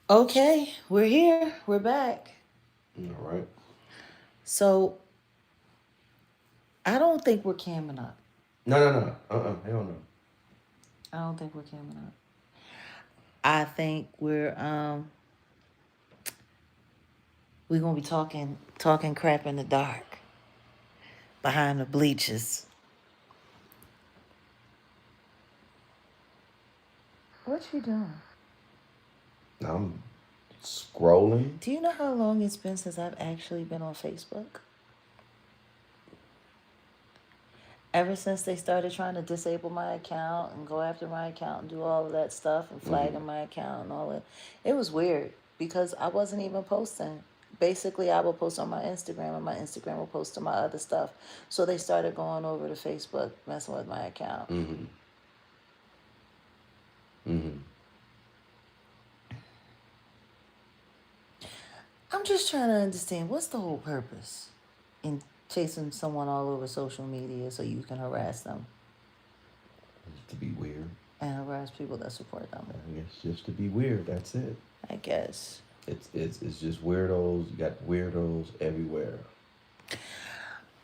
Okay, we're here. We're back. All right. So I don't think we're camming up. No, no, no. Hell no. I don't think we're camming up. I think we're gonna be talking crap in the dark behind the bleachers. What you doing? I'm scrolling. Do you know how long it's been since I've actually been on Facebook? Ever since they started trying to disable my account and go after my account and do all of that stuff and Mm-hmm. flagging my account and all that, it was weird because I wasn't even posting. Basically, I would post on my Instagram and my Instagram would post to my other stuff. So they started going over to Facebook, messing with my account. Mm-hmm. Mm-hmm. I'm just trying to understand what's the whole purpose in chasing someone all over social media so you can harass them To be weird. and harass people that support them. I guess just to be weird. That's it. I guess. It's just weirdos. You got weirdos everywhere.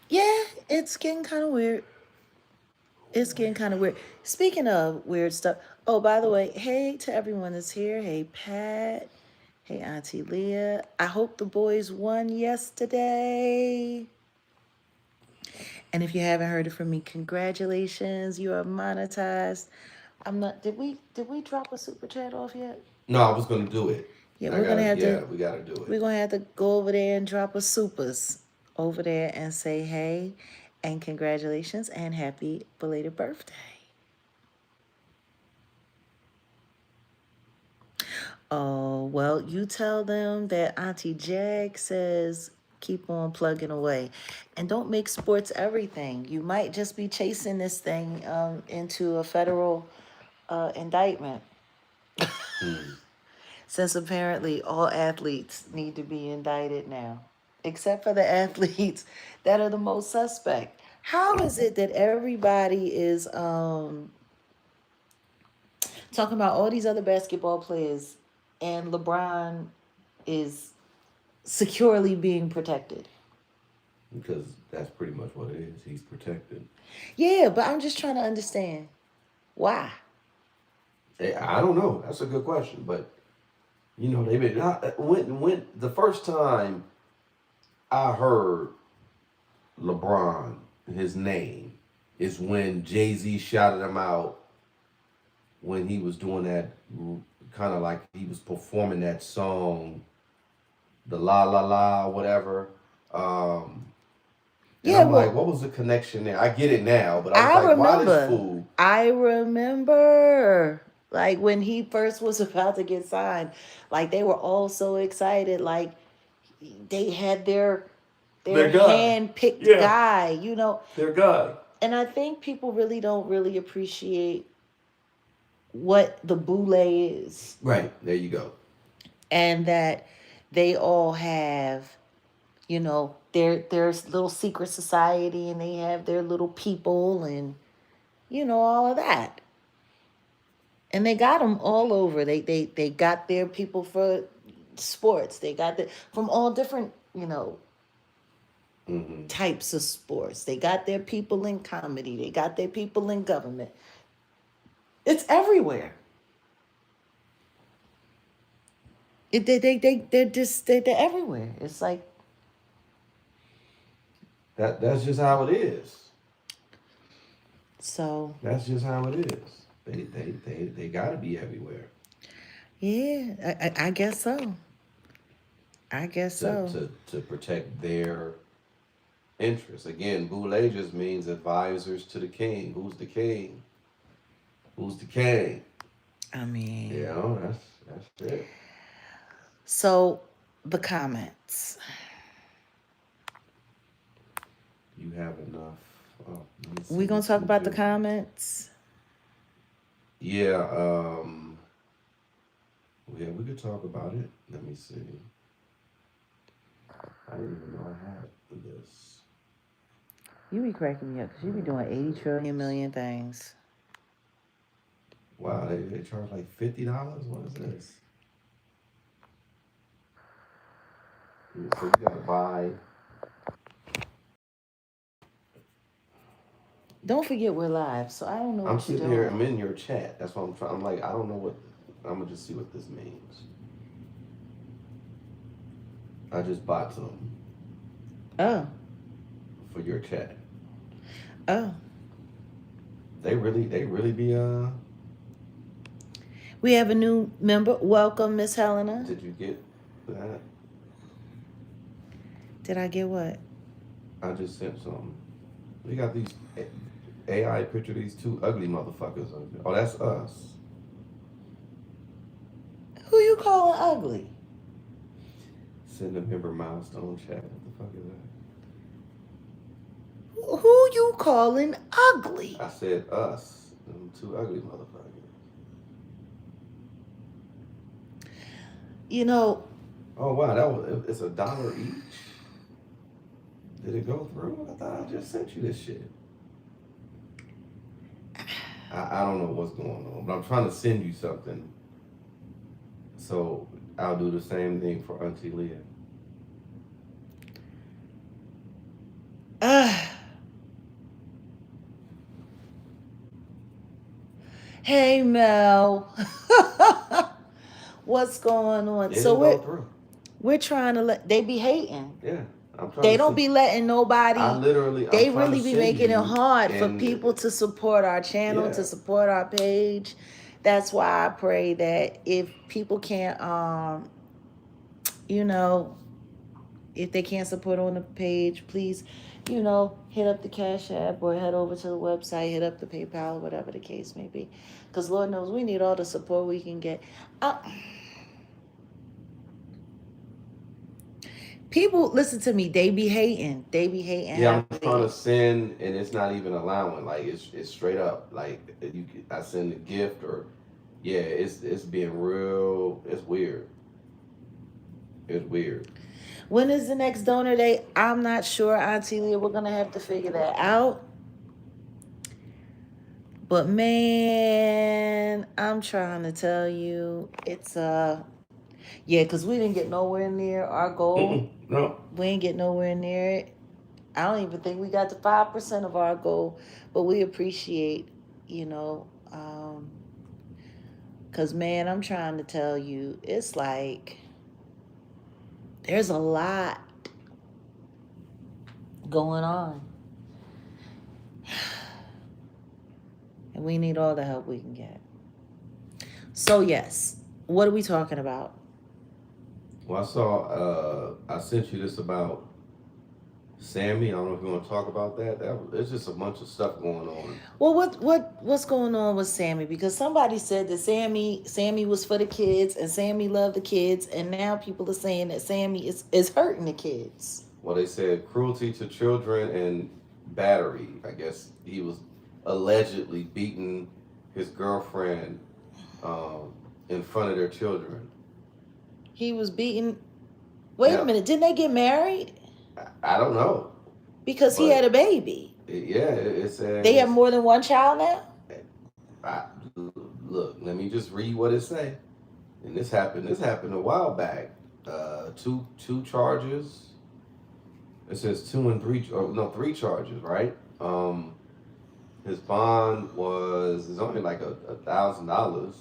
Yeah, it's getting kind of weird. It's getting kind of weird. Speaking of weird stuff, oh, by the way, hey to everyone that's here. Hey, Pat. Hey, Auntie Leah. I hope the boys won yesterday. And if you haven't heard it from me, congratulations. You are monetized. I'm not. Did we drop a super chat off yet? No, I was gonna do it. Yeah, I we're gonna gotta. have to. Yeah, we gotta do it. We're gonna have to go over there and drop a supers over there and say hey, and congratulations and happy belated birthday. Oh, well, you tell them that Auntie Jag says keep on plugging away. And don't make sports everything. You might just be chasing this thing into a federal indictment, Mm. since apparently all athletes need to be indicted now, except for the athletes that are the most suspect. How is it that everybody is talking about all these other basketball players and LeBron is securely being protected? Because that's pretty much what it is. He's protected. Yeah, but I'm just trying to understand why. I don't know. That's a good question, but they've been when the first time I heard LeBron his name is when Jay-Z shouted him out when he was doing that, kind of like he was performing that song, the La La La whatever. Um, and Yeah, I'm like, well, what was the connection there? I get it now, but I was I like, why this remember. fool? I remember. Like when he first was about to get signed, like they were all so excited. Like they had their Their guy. hand picked Yeah, guy. their guy. And I think people really don't really appreciate what the boule is, Right, there you go. and that they all have, their little secret society, and they have their little people, and all of that. And they got them all over. They got their people for sports. They got the from all different Mm-hmm. types of sports. They got their people in comedy. They got their people in government. It's everywhere. They're everywhere. It's like, That's just how it is. so. That's just how it is. They got to be everywhere Yeah, I guess so. I guess to so. to to protect their interests. Again, Boule just means advisors to the king. Who's the king? Who's the king? I mean, That's it. so the comments. You have enough. Oh, let me We send gonna this to talk the about the gentleman. comments. Yeah. Yeah, we could talk about it. Let me see. I didn't even know I had this. You be cracking me up because you be doing 80 trillion million things. Wow, they charge like $50. What is this? So you gotta buy. Don't forget we're live, so I don't know I'm what you're sitting here. doing. I'm in your chat. That's what I'm trying. I'm like, I don't know what. I'm gonna just see what this means. I just bought some Oh, for your chat. oh. They really be. We have a new member. Welcome, Miss Helena. Did you get that? Did I get what? I just sent some. We got these AI picture these two ugly motherfuckers. Oh, that's us. Who you calling ugly? Send a member milestone chat. What the fuck is Who you calling ugly? that? I said us. Them two ugly motherfuckers. You know, Oh wow, that was it's $1 each. Did it go through? I thought I just sent you this shit. I don't know what's going on, but I'm trying to send you something. So I'll do the same thing for Auntie Leah. uh, hey Mel. What's going on? It So didn't go through. we're trying to let they be hating. Yeah, I'm trying They to don't send. be letting nobody. I'm They trying to really be send making it you, hard for people and to support our channel, to yeah, support our page. That's why I pray that if people can't, you know, if they can't support on the page, please, hit up the Cash App or head over to the website, hit up the PayPal, whatever the case may be. Because Lord knows we need all the support we can get. People, listen to me, they be hating. They be hating yeah. I'm heavily. trying to send, and it's not even allowing. Like it's straight up. Like I send a gift or yeah, it's being real. It's weird. It's weird. When is the next donor day? I'm not sure, Auntie Leah. We're going to have to figure that out. But man, I'm trying to tell you, it's yeah, because we didn't get nowhere near our goal. No. We ain't get nowhere near it. I don't even think we got to 5% of our goal, but we appreciate, you know, because man, I'm trying to tell you, it's like there's a lot going on. And we need all the help we can get. So, yes, what are we talking about? Well, I saw. I sent you this about Sammy. I don't know if you want to talk about that. It's just a bunch of stuff going on. Well, what's going on with Sammy? Because somebody said that Sammy was for the kids and Sammy loved the kids, and now people are saying that Sammy is hurting the kids. Well, they said cruelty to children and battery. I guess he was allegedly beating his girlfriend in front of their children. He was beaten. Wait a Now, minute, didn't they get married? I don't know, Because he but had a baby. it said They have more than one child now? I, look. Let me just read what it say. And this happened. This happened a while back. Two charges. It says two and three. Or no, three charges. Right. His bond is only like $1,000.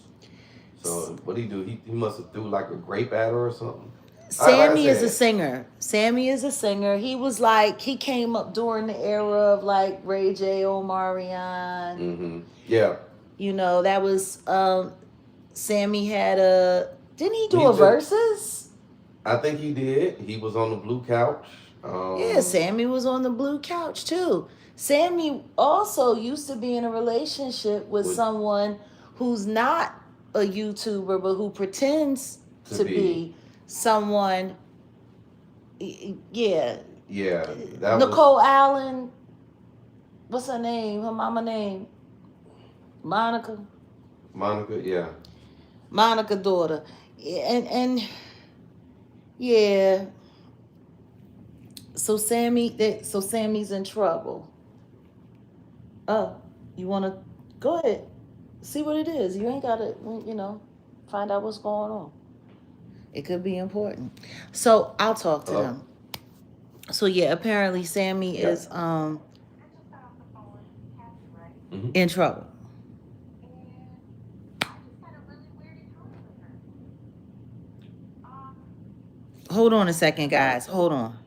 So what did he do? He must have threw like a grape at her or something. Like I Sammy is a said, singer. Sammy is a singer. He was like, he came up during the era of like Ray J, Omarion. mm-hmm. Yeah. That was Sammy had didn't he do He a just, verses? I think he did. He was on the blue couch. Yeah, Sammy was on the blue couch too. Sammy also used to be in a relationship with someone who's not a YouTuber, but who pretends to be someone. Yeah. Yeah. Nicole Allen. What's her name? Her mama name? Monica. Monica. Yeah. Monica daughter. And yeah. So Sammy's in trouble. Oh, you want to go ahead, see what it is. You ain't got to, find out what's going on. It could be important. So I'll talk to Hello? them. So yeah, apparently Sammy Yeah. is Mm-hmm. in trouble. Hold on a second, All right. guys. Hold on.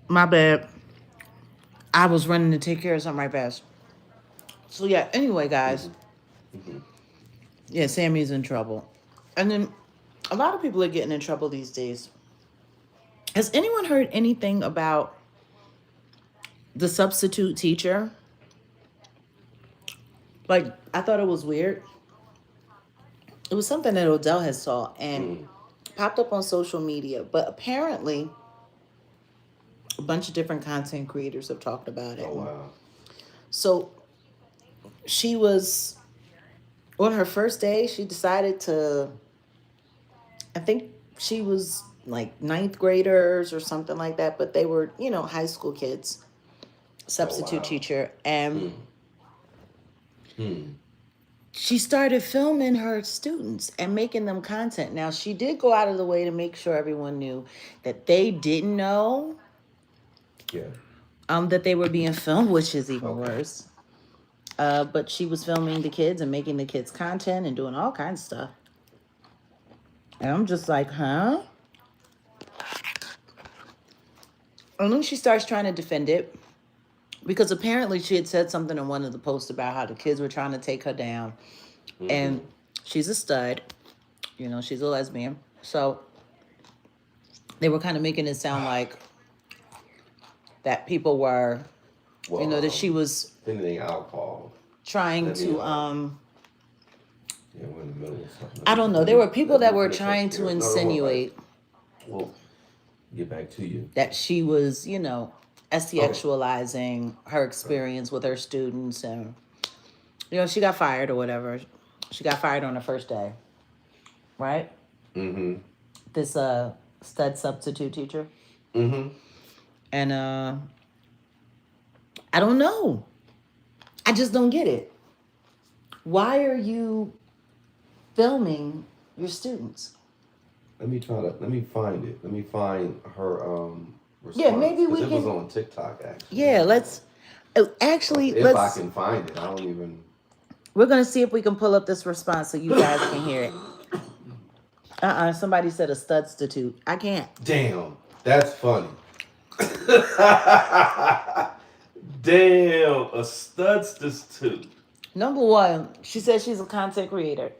My bad. I was running to take care of something right fast. So yeah, anyway, guys. Mm-hmm. Mm-hmm. Yeah, Sammy's in trouble. And then a lot of people are getting in trouble these days. Has anyone heard anything about the substitute teacher? Like, I thought it was weird. It was something that Odell had saw and Mm-hmm. popped up on social media, but apparently a bunch of different content creators have talked about it. Oh wow. So she was on her first day, she decided to, I think she was like ninth graders or something like that, but they were, high school kids, Oh substitute wow. teacher. And Hmm. Hmm. she started filming her students and making them content. Now, she did go out of the way to make sure everyone knew that they didn't know Yeah. that they were being filmed, which is even Okay. worse. But she was filming the kids and making the kids content and doing all kinds of stuff. And I'm just like, huh? And then she starts trying to defend it because apparently she had said something in one of the posts about how the kids were trying to take her down. Mm-hmm. And she's a stud, she's a lesbian. So they were kind of making it sound like that people were, Well, that she was anything alcohol. trying Let me to, yeah, we're in the middle of something. I don't know. There were people that were Finish that trying to spirit. No, don't worry insinuate about it. We'll get back to you. that she was, Okay. sexualizing her experience with her students. And, she got fired or whatever. She got fired on the first day, right? Mm-hmm. This stud substitute teacher. Mm-hmm. And I don't know. I just don't get it. Why are you filming your students? Let me find it. Let me find her response. Yeah, maybe we Because it was can. on TikTok actually. Yeah, let's. Actually, If I let's. can find it, I don't even. We're gonna see if we can pull up this response so you guys can hear it. Somebody said a studstitute. I can't. Damn, that's funny. Damn, a studstitute. Number one, she said she's a content creator,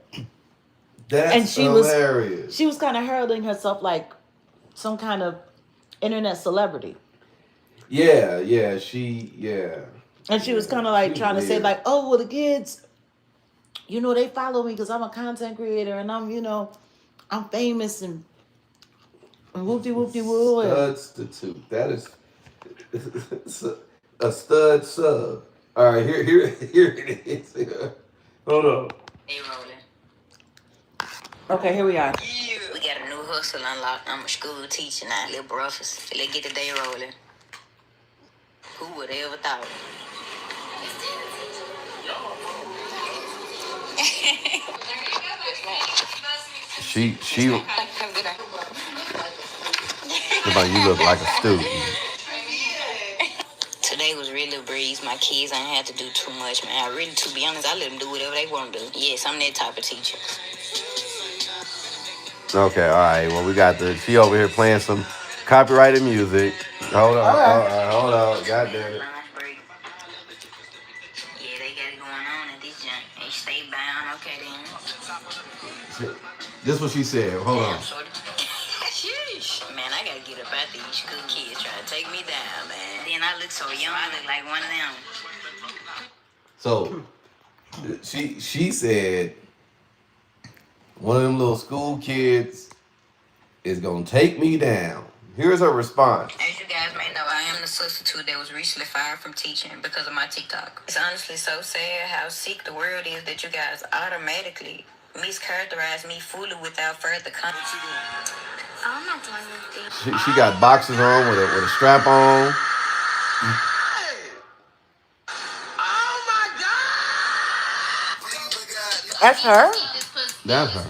That's and hilarious. she was kind of heralding herself like some kind of internet celebrity. Yeah, And she was kind of like trying to say like, oh well, the kids, they follow me because I'm a content creator and I'm famous and whoopty whoopty woo. Studstitute. That is a stud sub. All right, here it is. Hold on. They rolling. Okay, here we are. We got a new hustle unlocked. I'm a school teacher now, little brothers. Let's get the day rolling. Who would have ever thought? She. Have a good night. You look like a student. Today was really a breeze. My kids ain't had to do too much, man. I really, to be honest, I let them do whatever they want to do. Yes, I'm that type of teacher. Okay, all right. Well, we got she over here playing some copyrighted music. Hold on, All right. hold on. God damn it. Yeah, they got it going on at this joint. They stay bound. Okay, then. This is what she said. Hold on. Sheesh. Man, I gotta get with about these school kids trying to take me down, man. Then I look so young, I look like one of them. So she said one of them little school kids is gonna take me down. Here's her response. As you guys may know, I am the substitute that was recently fired from teaching because of my TikTok. It's honestly so sad how sick the world is that you guys automatically mischaracterize me fully without further context. Oh, I'm not doing anything. She got boxers on with a strap on. That's her. That's her.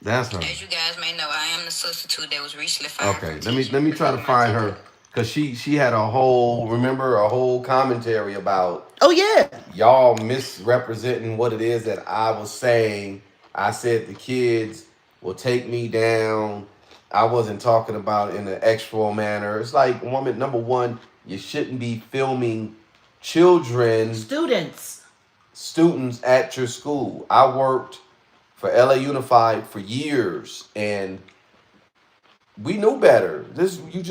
That's her. As you guys may know, I am the substitute that was recently fired. Okay, let me try to find her because she had a whole commentary about Oh yeah. y'all misrepresenting what it is that I was saying. I said the kids will take me down. I wasn't talking about it in an extra manner. It's like, woman, number one, you shouldn't be filming children, students at your school. I worked for LA Unified for years, and we knew better. You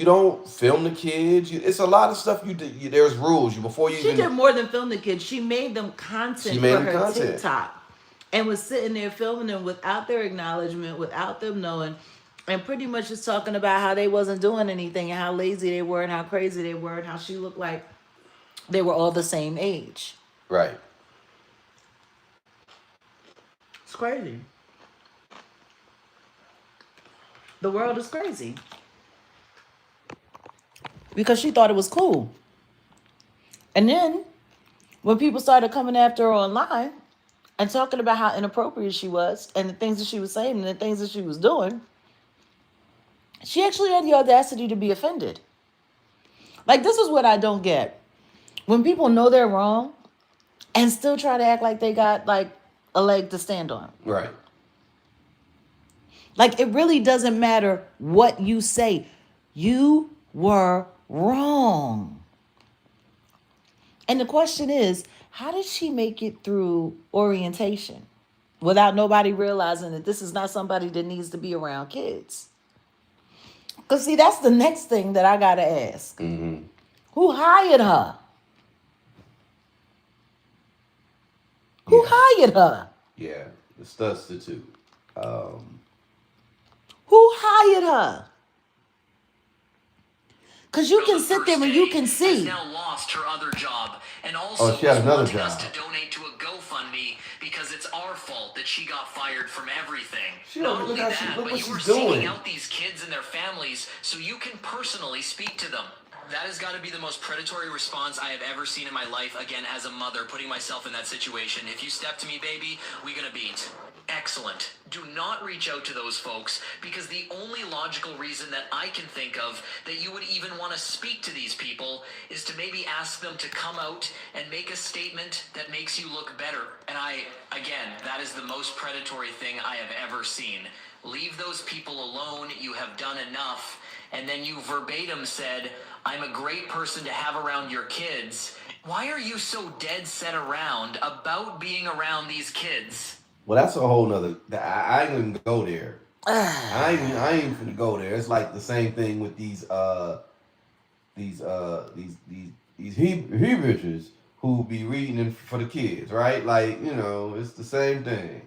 don't film the kids. It's a lot of stuff you do. There's rules. She did more than film the kids. She made them content for her TikTok, and was sitting there filming them without their acknowledgement, without them knowing, and pretty much just talking about how they wasn't doing anything and how lazy they were and how crazy they were and how she looked like they were all the same age. Right. It's crazy. The world is crazy. Because she thought it was cool. And then when people started coming after her online and talking about how inappropriate she was and the things that she was saying and the things that she was doing, she actually had the audacity to be offended. Like, this is what I don't get. When people know they're wrong and still try to act like they got like a leg to stand on. Right. Like, it really doesn't matter what you say. You were wrong. And the question is, how did she make it through orientation without nobody realizing that this is not somebody that needs to be around kids? Because, see, that's the next thing that I got to ask. Mm-hmm. Who hired her? Who hired her? Yeah, the substitute. Who hired her? Because you can sit there and you can see. Now lost her other job, and also she had another wanting job. us to donate to a GoFundMe because it's our fault that she got fired from everything. Not only look that, what but she's you were doing. seeking out these kids and their families so you can personally speak to them. That has got to be the most predatory response I have ever seen in my life. Again, as a mother, putting myself in that situation. If you step to me, baby, we gonna beat. Excellent. Do not reach out to those folks, because the only logical reason that I can think of that you would even want to speak to these people is to maybe ask them to come out and make a statement that makes you look better. And that is the most predatory thing I have ever seen. Leave those people alone. You have done enough. And then you verbatim said, I'm a great person to have around your kids. Why are you so dead set around about being around these kids? Well, that's a whole nother. I ain't even go there. I ain't finna go there. It's like the same thing with these he bitches who be reading for the kids, right? Like, it's the same thing.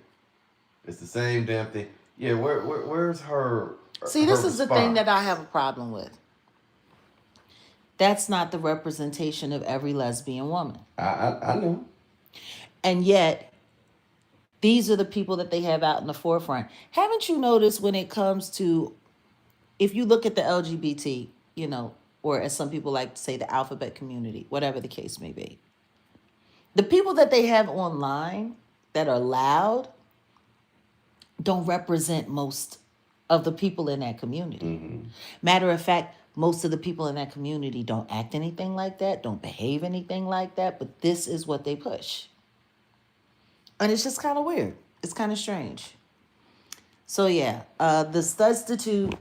It's the same damn thing. Yeah, where's her? See, this is the thing that I have a problem with. That's not the representation of every lesbian woman. I know. And yet, these are the people that they have out in the forefront. Haven't you noticed when it comes to, if you look at the LGBT, or as some people like to say, the alphabet community, whatever the case may be, the people that they have online that are loud don't represent most of the people in that community. Mm-hmm. Matter of fact, most of the people in that community don't act anything like that, don't behave anything like that, but this is what they push. And it's just kind of weird. It's kind of strange. So yeah, the substitute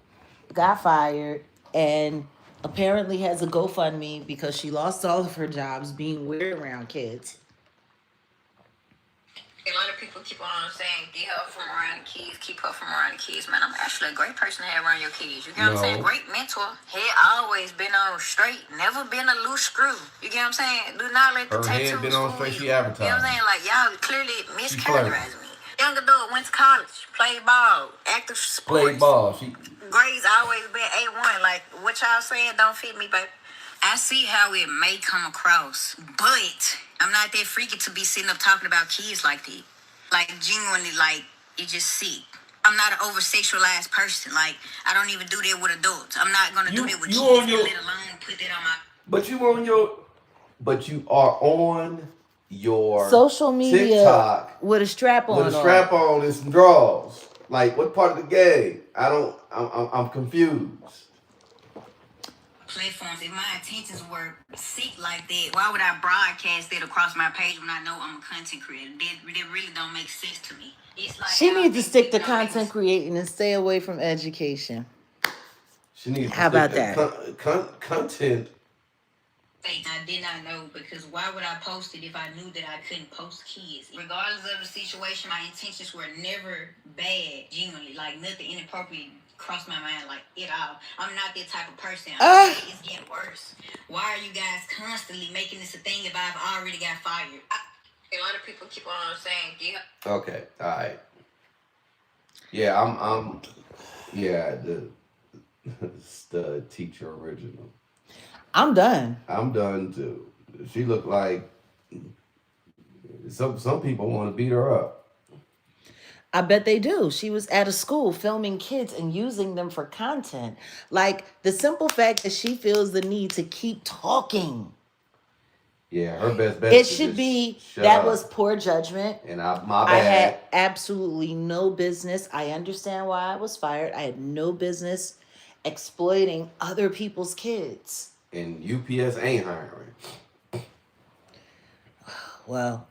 got fired and apparently has a GoFundMe because she lost all of her jobs being weird around kids. A lot of people keep on saying, get her from around the kids, keep her from around the kids. Man, I'm actually a great person to have around your kids. You get what I'm saying? No. Great mentor. Head always been on straight, never been a loose screw. You get what I'm saying? Do not let the Her head tattoos been on fool straight, you. she You know what I'm advertising. saying? Like, y'all clearly She flirting. mischaracterizing me. Young adult, went to college, played ball, active sports. Played ball. She Grades always been A1. Like, what y'all saying don't fit me, baby. I see how it may come across, but I'm not that freaky to be sitting up talking about kids like that. Like, genuinely, like, it just sick. I'm not an over sexualized person. Like, I don't even do that with adults. I'm not gonna do that with you kids, on your let alone put that on my. but you are on your Social media TikTok with a strap on. with a strap on and some drawers. Like, what part of the game? I'm confused. Platforms. If my intentions were sick like that, why would I broadcast that across my page when I know I'm a content creator? That really don't make sense to me. It's like She how needs to these stick to people don't make content creating and stay away from education. She needs to How stick about to that? content. I did not know, because why would I post it if I knew that I couldn't post kids? Regardless of the situation, my intentions were never bad, genuinely. Like, nothing inappropriate crossed my mind, like, at all. I'm not that type of person. It's getting worse. Why are you guys constantly making this a thing if I've already got fired? A lot of people keep on saying, yeah. Okay, all right. Yeah, I'm yeah, the teacher original. I'm done. I'm done too. She looked like some people want to beat her up. I bet they do. She was at a school filming kids and using them for content. Like the simple fact that she feels the need to keep talking. Yeah, her best bet It is to should just be shut that up. was poor judgment. And my I had bad. absolutely no business. I understand why I was fired. I had no business exploiting other people's kids. And UPS ain't hiring. Well,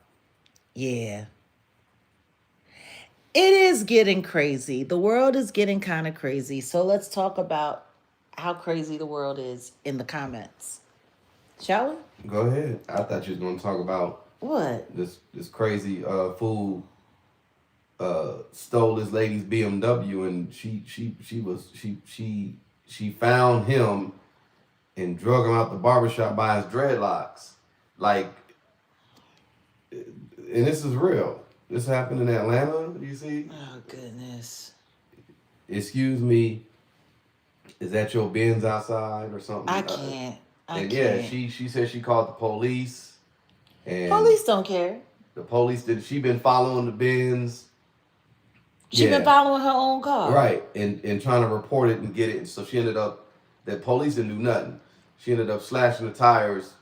yeah. It is getting crazy. The world is getting kind of crazy. So let's talk about how crazy the world is in the comments. Shall we? Go ahead. I thought you was gonna talk about What? this crazy fool stole this lady's BMW, and she found him and drug him out the barbershop by his dreadlocks. Like, and this is real. This happened in Atlanta, you see? Oh, goodness. Excuse me, is that your Benz outside or something? I can't. And yeah, she said she called the police. And Police don't care. the police did. She been following the Benz. She been following her own car. Right, and trying to report it and get it. And so she ended up, that police didn't do nothing. She ended up slashing the tires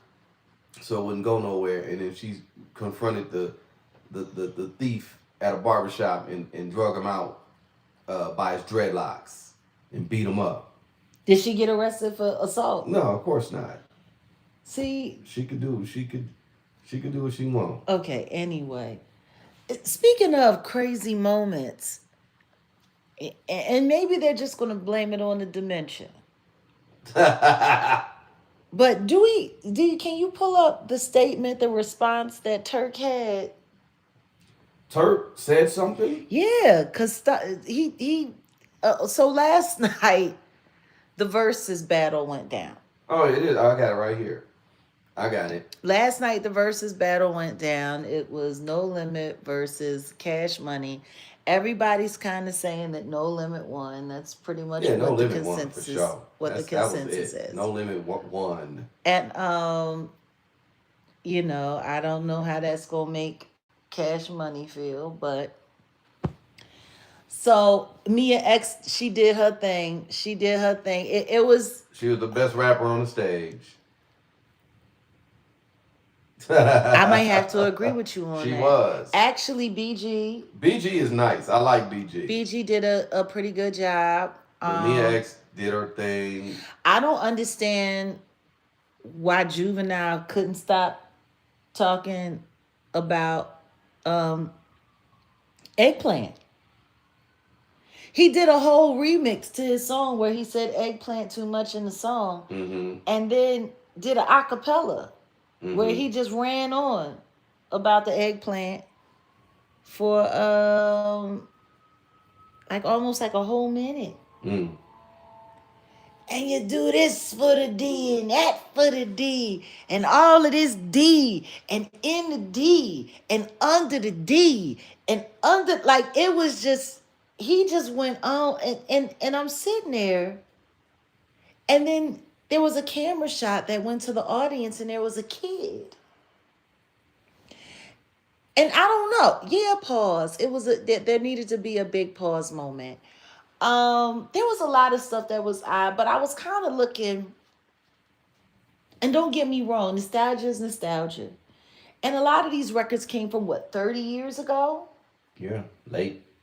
so it wouldn't go nowhere. And then she confronted the thief at a barbershop and drug him out by his dreadlocks and beat him up. Did she get arrested for assault? No, of course not. See, She could do what she want. okay, anyway. Speaking of crazy moments, and maybe they're just going to blame it on the dementia. But can you pull up the statement, the response that Turk had? Turk said something? Yeah, because so last night, the versus battle went down. Oh, it is. I got it right here. I got it. Last night, the versus battle went down. It was No Limit versus Cash Money. Everybody's kind of saying that No Limit won. That's pretty much Yeah, No what the Limit won for consensus. sure. What the That was consensus it. is. No Limit won. And I don't know how that's gonna make Cash Money feel, but so Mia X, she did her thing. It was. She was the best rapper on the stage. I might have to agree with you on she that. She was. Actually, BG is nice. I like BG. BG did a pretty good job. Mia X did her thing. I don't understand why Juvenile couldn't stop talking about Eggplant. He did a whole remix to his song where he said eggplant too much in the song, and then did an acapella where he just ran on about the eggplant. for like almost like a whole minute. Mm. And you do this for the D and that for the D and all of this D and in the D and under the D and under, like, it was just, he just went on, and I'm sitting there, and then there was a camera shot that went to the audience, and there was a kid. And I don't know. Yeah, pause. It was there needed to be a big pause moment. There was a lot of stuff that was odd, but I was kind of looking, and don't get me wrong, nostalgia is nostalgia. And a lot of these records came from what, 30 years ago? Yeah,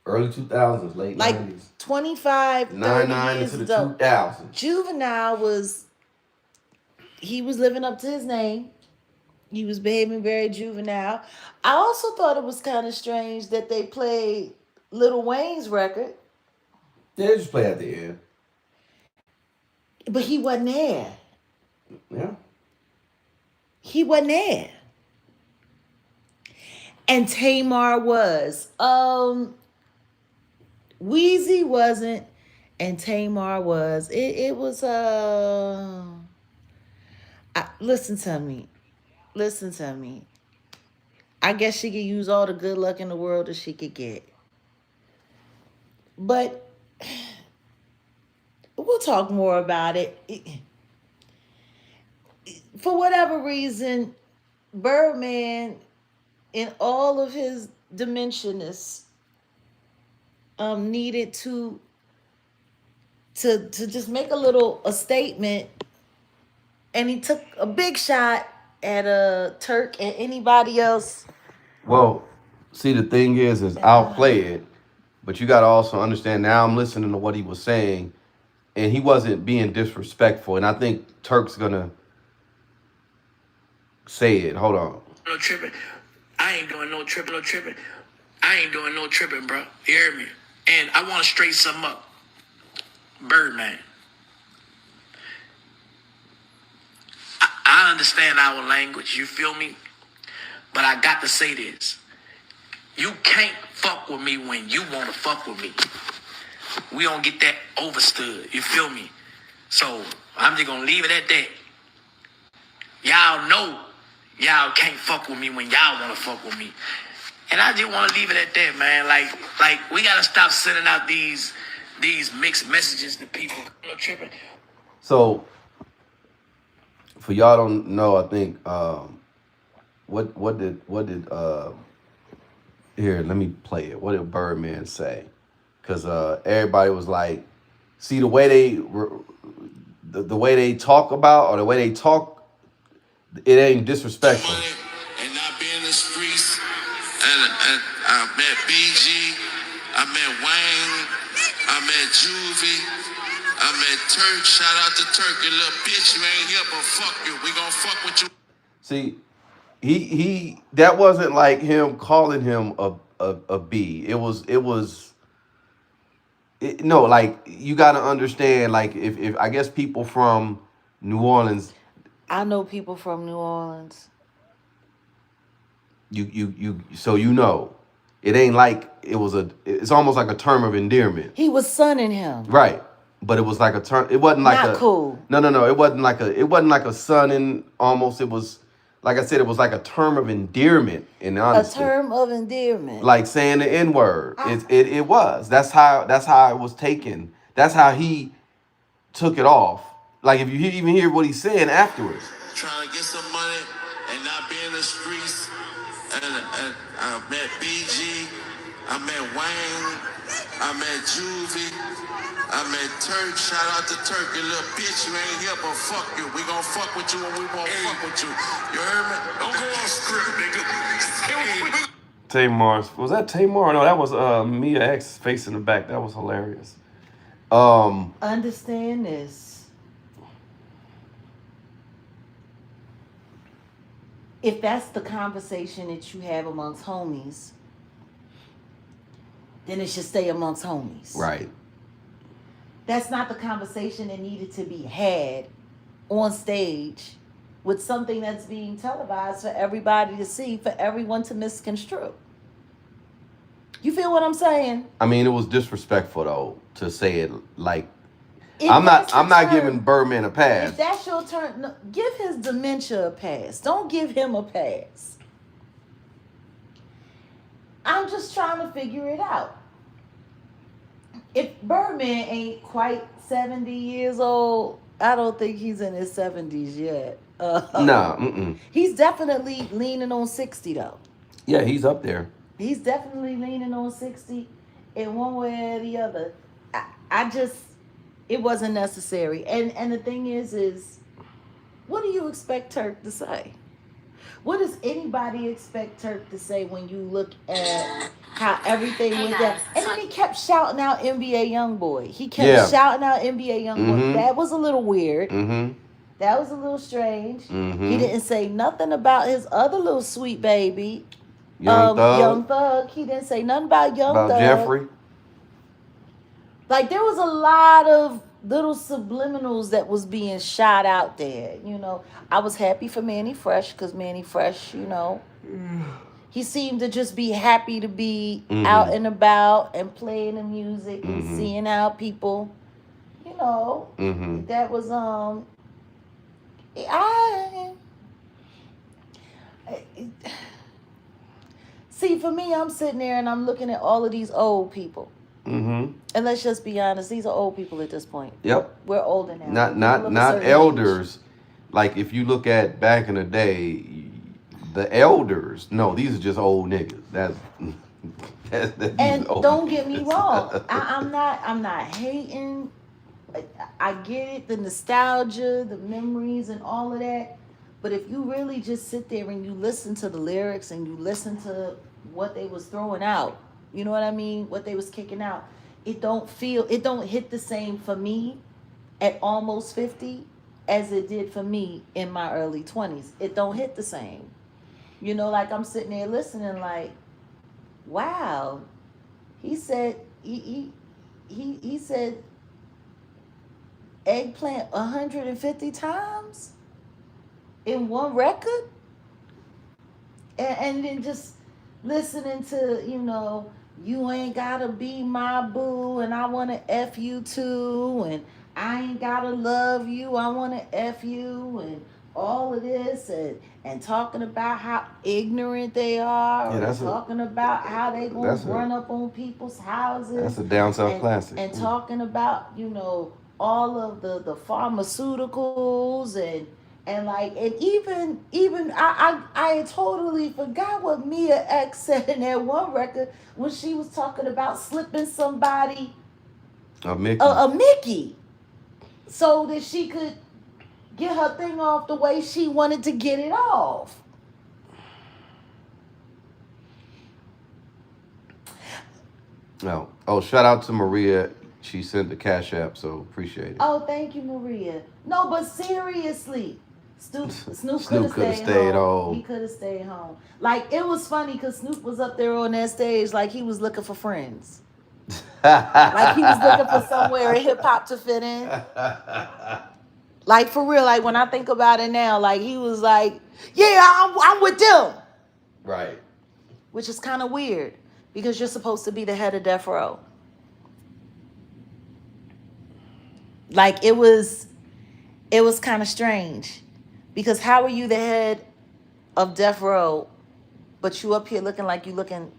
early 2000s, late Like 90s. 25, 30 99 years into the ago. 2000s. Juvenile he was living up to his name. He was behaving very juvenile. I also thought it was kind of strange that they played Lil Wayne's record, They just play at the end. but he wasn't there. Yeah. He wasn't there. And Tamar was. Wheezy wasn't, and Tamar was. It was listen to me. Listen to me. I guess she could use all the good luck in the world that she could get. But we'll talk more about it. For whatever reason, Birdman, in all of his dimensionness, needed to just make a statement, and he took a big shot at Turk and anybody else. Well, see, the thing is I'll play it, but you got to also understand, now I'm listening to what he was saying, and he wasn't being disrespectful, and I think Turk's gonna say it. Hold on. No tripping. I ain't doing no tripping, I ain't doing no tripping, bro. You hear me? And I want to straighten something up. Birdman. I understand our language, you feel me? But I got to say this. You can't fuck with me when you want to fuck with me. We don't get that overstood, you feel me? So I'm just going to leave it at that. Y'all know y'all can't fuck with me when y'all want to fuck with me. And I just want to leave it at that, man. Like we got to stop sending out these mixed messages to people. No tripping. So, for y'all don't know, I think what did here, let me play it. What did Birdman say? Because everybody was like, see, the way they talk about, or the way they talk, it ain't disrespectful. And not be in the streets. And I met BG, I met Wayne, I met Juvie, I met Turk. Shout out to Turk, you little bitch. You ain't here, but fuck you. We gonna fuck with you. See, he that wasn't like him calling him a B. No, like, you got to understand, like, if I guess people from New Orleans, I know people from New Orleans. so it ain't like it's almost like a term of endearment. He was sunning him. Right. But it was like a term, it wasn't like Not cool. No, it wasn't like a sonning, almost. It was, like I said, it was like a term of endearment, in honesty. A term of endearment. Like saying the N-word. It was. That's how it was taken. That's how he took it off. Like, if you even hear what he's saying afterwards. Trying to get some money and not be in the streets. And I met BG, I met Wayne, I met Juvie, I met Turk. Shout out to Turk, you little bitch. You ain't here, but fuck you. We gonna fuck with you when we won't fuck with you. You heard me? Don't go off script, nigga. Tamar, was that Tamar? No, that was Mia X face in the back. That was hilarious. Understand this. If that's the conversation that you have amongst homies, then it should stay amongst homies. Right. That's not the conversation that needed to be had on stage with something that's being televised for everybody to see, for everyone to misconstrue. You feel what I'm saying? I mean, it was disrespectful though to say it like If I'm that's not your turn- giving Birdman a pass. If that's your turn, no, give his dementia a pass. Don't give him a pass. I'm just trying to figure it out. If Birdman ain't quite 70 years old, I don't think he's in his 70s yet. Nah, mm-mm. He's definitely leaning on 60 though. Yeah, he's up there. He's definitely leaning on 60 in one way or the other. I just, it wasn't necessary. And the thing is, what do you expect Turk to say? What does anybody expect Turk to say when you look at how everything went down? And then he kept shouting out NBA Youngboy. He kept shouting out NBA Youngboy. That was a little weird. That was a little strange. He didn't say nothing about his other little sweet baby, Young Thug. He didn't say nothing about Young Thug. About Jeffrey. Like, there was a lot of little subliminals that was being shot out there. You know, I was happy for Manny Fresh because Manny Fresh, you know, he seemed to just be happy to be out and about and playing the music and seeing how people, you know, that was see, for me, I'm sitting there and I'm looking at all of these old people. And let's just be honest, these are old people at this point. Yep. We're older now. Not elders. Age. Like if you look at back in the day, the elders. No, these are just old niggas. That's and don't get me wrong. I'm not hating. I get it, the nostalgia, the memories, and all of that. But if you really just sit there and you listen to the lyrics and you listen to what they was throwing out, you know what I mean? What they was kicking out. It don't hit the same for me at almost 50 as it did for me in my early 20s. It don't hit the same. You know, like I'm sitting there listening like, wow. He said he said eggplant 150 times in one record. And then just listening to, you know, you ain't gotta be my boo and I wanna F you too, and I ain't gotta love you, I wanna F you, and all of this, and talking about how ignorant they are, or talking about how they gonna run up on people's houses. That's a down south classic. And talking about, you know, all of the pharmaceuticals and like, and even I totally forgot what Mia X said in that one record when she was talking about slipping somebody a Mickey so that she could get her thing off the way she wanted to get it off. No. Oh, shout out to Maria. She sent the Cash App, so appreciate it. Oh, thank you, Maria. No, but seriously, Snoop could have stayed home. He could have stayed home. Like, it was funny because Snoop was up there on that stage like he was looking for friends. Like he was looking for somewhere in hip hop to fit in. Like, for real, like when I think about it now, like he was like, yeah, I'm with them. Right. Which is kind of weird because you're supposed to be the head of Death Row. Like, it was kind of strange. Because how are you the head of Death Row, but you up here looking like you looking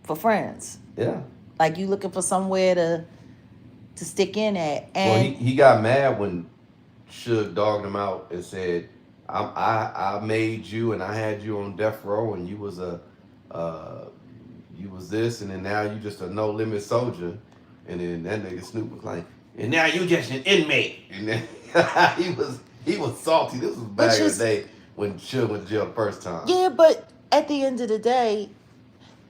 for friends? Yeah. Like you looking for somewhere to stick in at. And well, he got mad when Suge dogged him out and said, I made you and I had you on Death Row and you was you was this and then now you just a no limit soldier. And then that nigga Snoop was like, and now you just an inmate. And then he was salty. This was back in the day when Suge went to jail the first time. Yeah, but at the end of the day,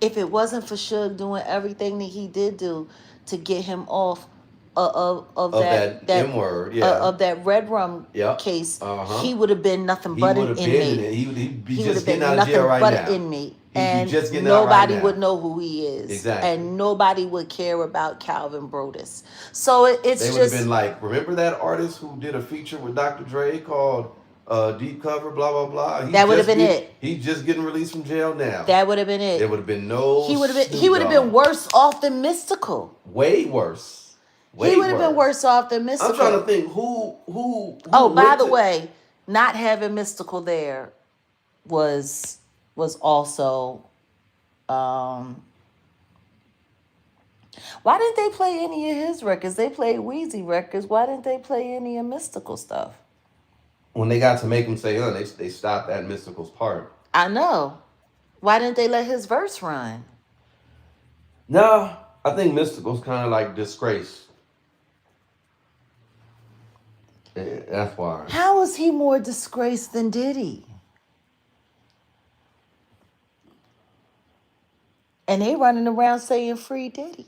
if it wasn't for Suge doing everything that he did do to get him off of that M-word, of that Red Rum case, he would have been nothing but an inmate. He'd be just getting out of jail right now. An inmate. And nobody would know who he is. Exactly. And nobody would care about Calvin Brodus. So it's they would have been like, remember that artist who did a feature with Dr. Dre called deep cover, blah blah blah. That would have been it. He's just getting released from jail now. That would have been it. There would have been no. He would have Snoop been Dogg. worse off than Mystical. Way worse. Way He would have been worse off than Mystical. I'm trying to think who. Oh, by the way, not having Mystical there was also. Why didn't they play any of his records? They played Wheezy records. Why didn't they play any of Mystical stuff? When they got to make him say, they stopped at Mystical's part. I know. Why didn't they let his verse run? No, I think Mystical's kind of like disgraced. That's why. How is he more disgraced than Diddy? And they running around saying free Diddy.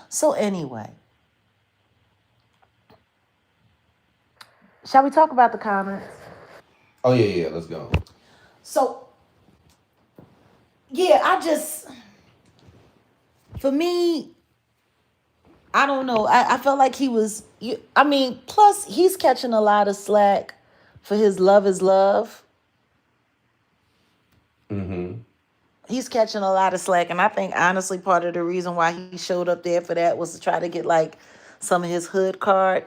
So anyway, shall we talk about the comments? Oh yeah, let's go. So yeah, for me, I don't know. I felt like he was. Plus he's catching a lot of slack for his Love Is Love. Mm-hmm. He's catching a lot of slack, and I think honestly part of the reason why he showed up there for that was to try to get like some of his hood card,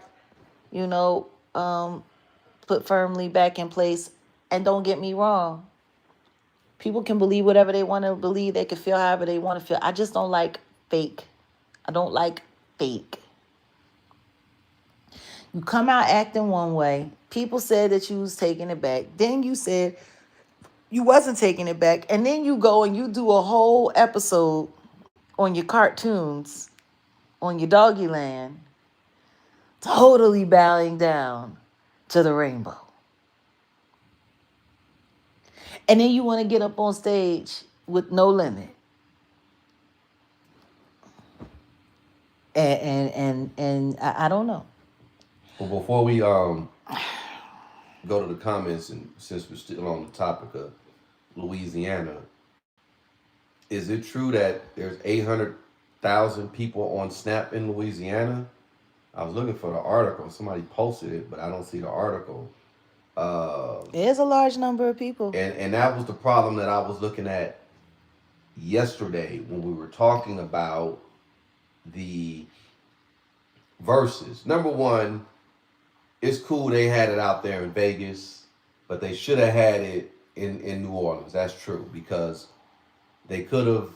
put firmly back in place. And don't get me wrong, people can believe whatever they want to believe. They can feel however they want to feel. I just don't like fake. I don't like fake. You come out acting one way. People said that you was taking it back. Then you said you wasn't taking it back. And then you go and you do a whole episode on your cartoons, on your doggy land, totally bowing down to the rainbow. And then you want to get up on stage with No Limit. And I don't know. Well, before we go to the comments, and since we're still on the topic of Louisiana, is it true that there's 800,000 people on Snap in Louisiana? I was looking for the article. Somebody posted it, but I don't see the article. There's a large number of people. And that was the problem that I was looking at yesterday when we were talking about the verses. Number one, it's cool they had it out there in Vegas, but they should have had it in New Orleans. That's true, because they could have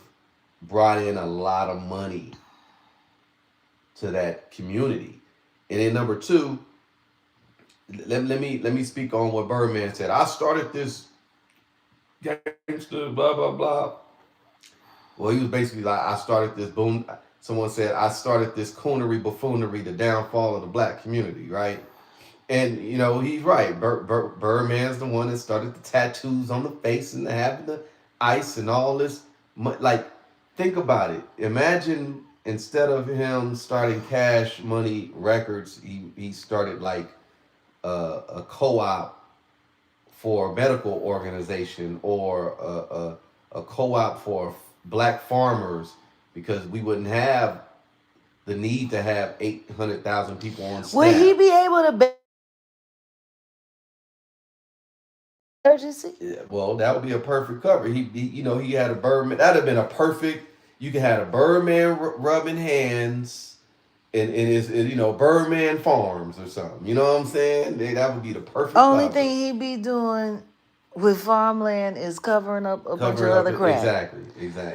brought in a lot of money to that community. And then number two, let me speak on what Birdman said. I started this gangster, blah, blah, blah. Well, he was basically like, I started this boom. Someone said, I started this coonery, buffoonery, the downfall of the black community, right? And, he's right. Birdman's the one that started the tattoos on the face and having the ice and all this. Like, think about it. Imagine instead of him starting Cash Money Records, he started like a co-op for a medical organization, or a co-op for black farmers, because we wouldn't have the need to have 800,000 people on staff. Would he be able to urgency? Yeah, well, that would be a perfect cover. He had a Birdman. That'd have been a perfect. You could have a Birdman rubbing hands in his, Birdman Farms or something. You know what I'm saying? That would be the perfect. Only cover. thing he'd be doing with farmland is covering up a bunch of other crap. Exactly.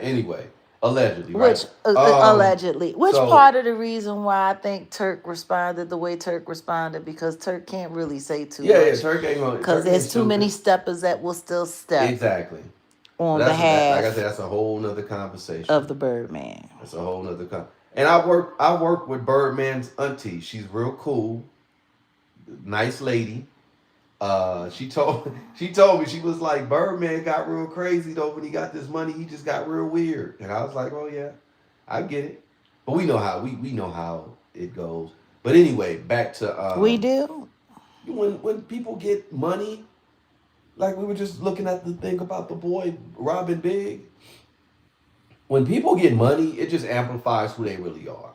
Anyway, allegedly, which right? Allegedly, which part of the reason why I think Turk responded the way Turk responded, because Turk can't really say too much. Yeah, Turk ain't gonna, because there's too many steppers that will still step. Exactly. On behalf, like I said, that's a whole nother conversation of the Birdman. That's a whole nother And I work with Birdman's auntie. She's real cool, nice lady. She told me, she was like, Birdman got real crazy though when he got this money. He just got real weird. And I was like, oh yeah, I get it. But we know how we know how it goes. But anyway, back to we do. When people get money, like we were just looking at the thing about the boy robbing Big. When people get money, it just amplifies who they really are.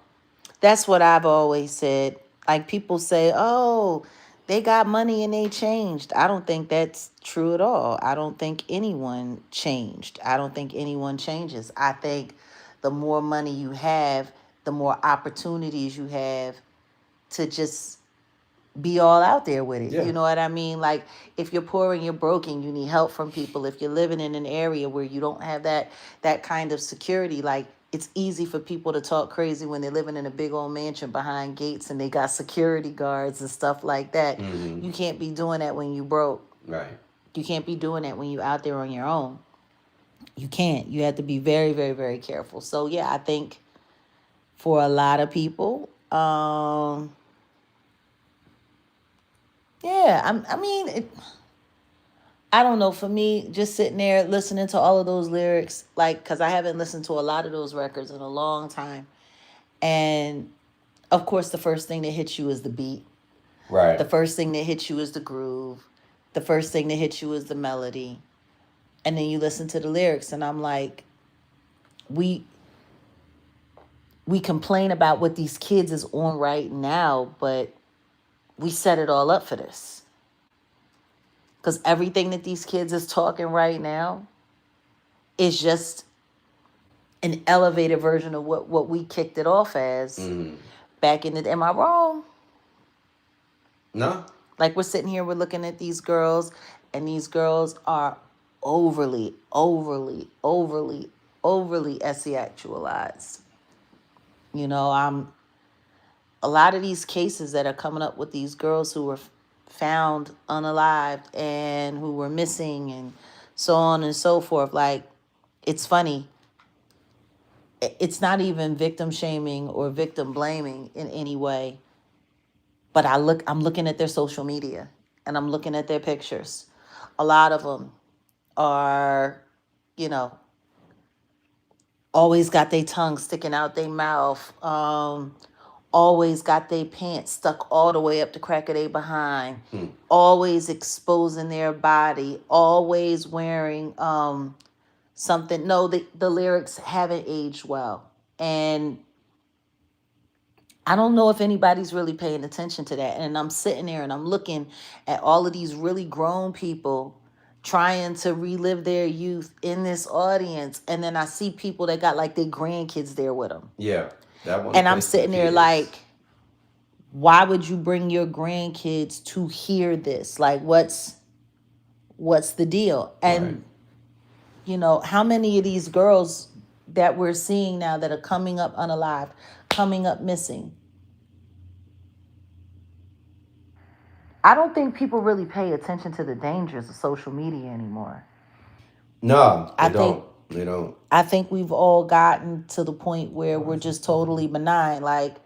That's what I've always said. Like people say, oh, they got money and they changed. I don't think that's true at all. I don't think anyone changed. I don't think anyone changes. I think the more money you have, the more opportunities you have to just be all out there with it. Yeah. You know what I mean? Like, if you're poor and you're broke and you need help from people, if you're living in an area where you don't have that kind of security, like, it's easy for people to talk crazy when they're living in a big old mansion behind gates and they got security guards and stuff like that. You can't be doing that when you broke. Right. You can't be doing that when you out there on your own. You can't. You have to be very, very, very careful. So yeah, I think for a lot of people, yeah, I mean, I don't know. For me, just sitting there listening to all of those lyrics, like, because I haven't listened to a lot of those records in a long time. And of course, the first thing that hits you is the beat. Right. The first thing that hits you is the groove. The first thing that hits you is the melody. And then you listen to the lyrics, and I'm like, we complain about what these kids is on right now, but we set it all up for this. Because everything that these kids is talking right now is just an elevated version of what we kicked it off as back in the. Am I wrong? No. Like, we're sitting here, we're looking at these girls, and these girls are overly sexualized. You know, a lot of these cases that are coming up with these girls who were found unalived and who were missing and so on and so forth. Like, it's funny. It's not even victim shaming or victim blaming in any way. But I'm looking at their social media and I'm looking at their pictures. A lot of them are, you know, always got their tongue sticking out their mouth. Always got their pants stuck all the way up the crack of their behind. Always exposing their body. Always wearing something. No, the lyrics haven't aged well. And I don't know if anybody's really paying attention to that. And I'm sitting there and I'm looking at all of these really grown people trying to relive their youth in this audience. And then I see people that got like their grandkids there with them. Yeah. That one. And I'm sitting there like, why would you bring your grandkids to hear this? Like, what's the deal? And, right. You know, how many of these girls that we're seeing now that are coming up unalived, coming up missing? I don't think people really pay attention to the dangers of social media anymore. No, they don't. I think we've all gotten to the point where we're just totally benign. Like,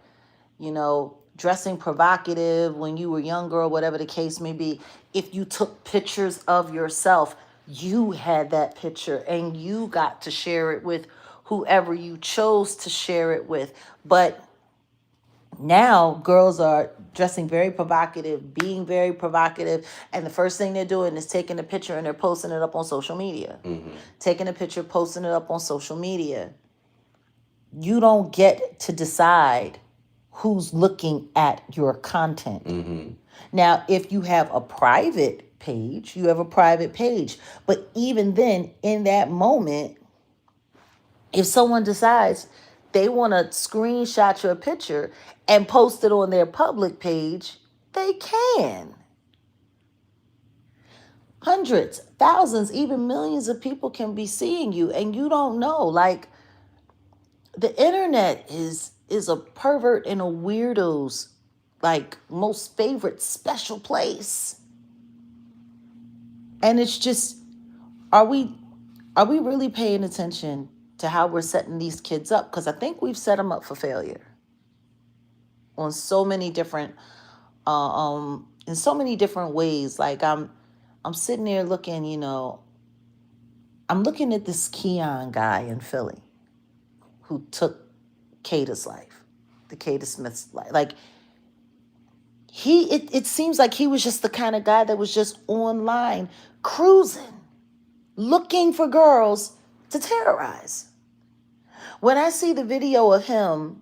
you know, dressing provocative when you were younger or whatever the case may be. If you took pictures of yourself, you had that picture and you got to share it with whoever you chose to share it with. But now girls are dressing very provocative, being very provocative, and the first thing they're doing is taking a picture and they're posting it up on social media. Taking a picture, posting it up on social media. You don't get to decide who's looking at your content. Now, if you have a private page, you have a private page. But even then, in that moment, if someone decides they want to screenshot your picture and post it on their public page, they can. Hundreds, thousands, even millions of people can be seeing you and you don't know. Like, the internet is a pervert and a weirdo's like most favorite special place. And it's just, are we really paying attention to how we're setting these kids up? Because I think we've set them up for failure on so many different in so many different ways. Like, I'm sitting there looking, you know, I'm looking at this Keon guy in Philly who took Kata's life, the Kata Smith's life. Like, it seems like he was just the kind of guy that was just online cruising, looking for girls to terrorize. When I see the video of him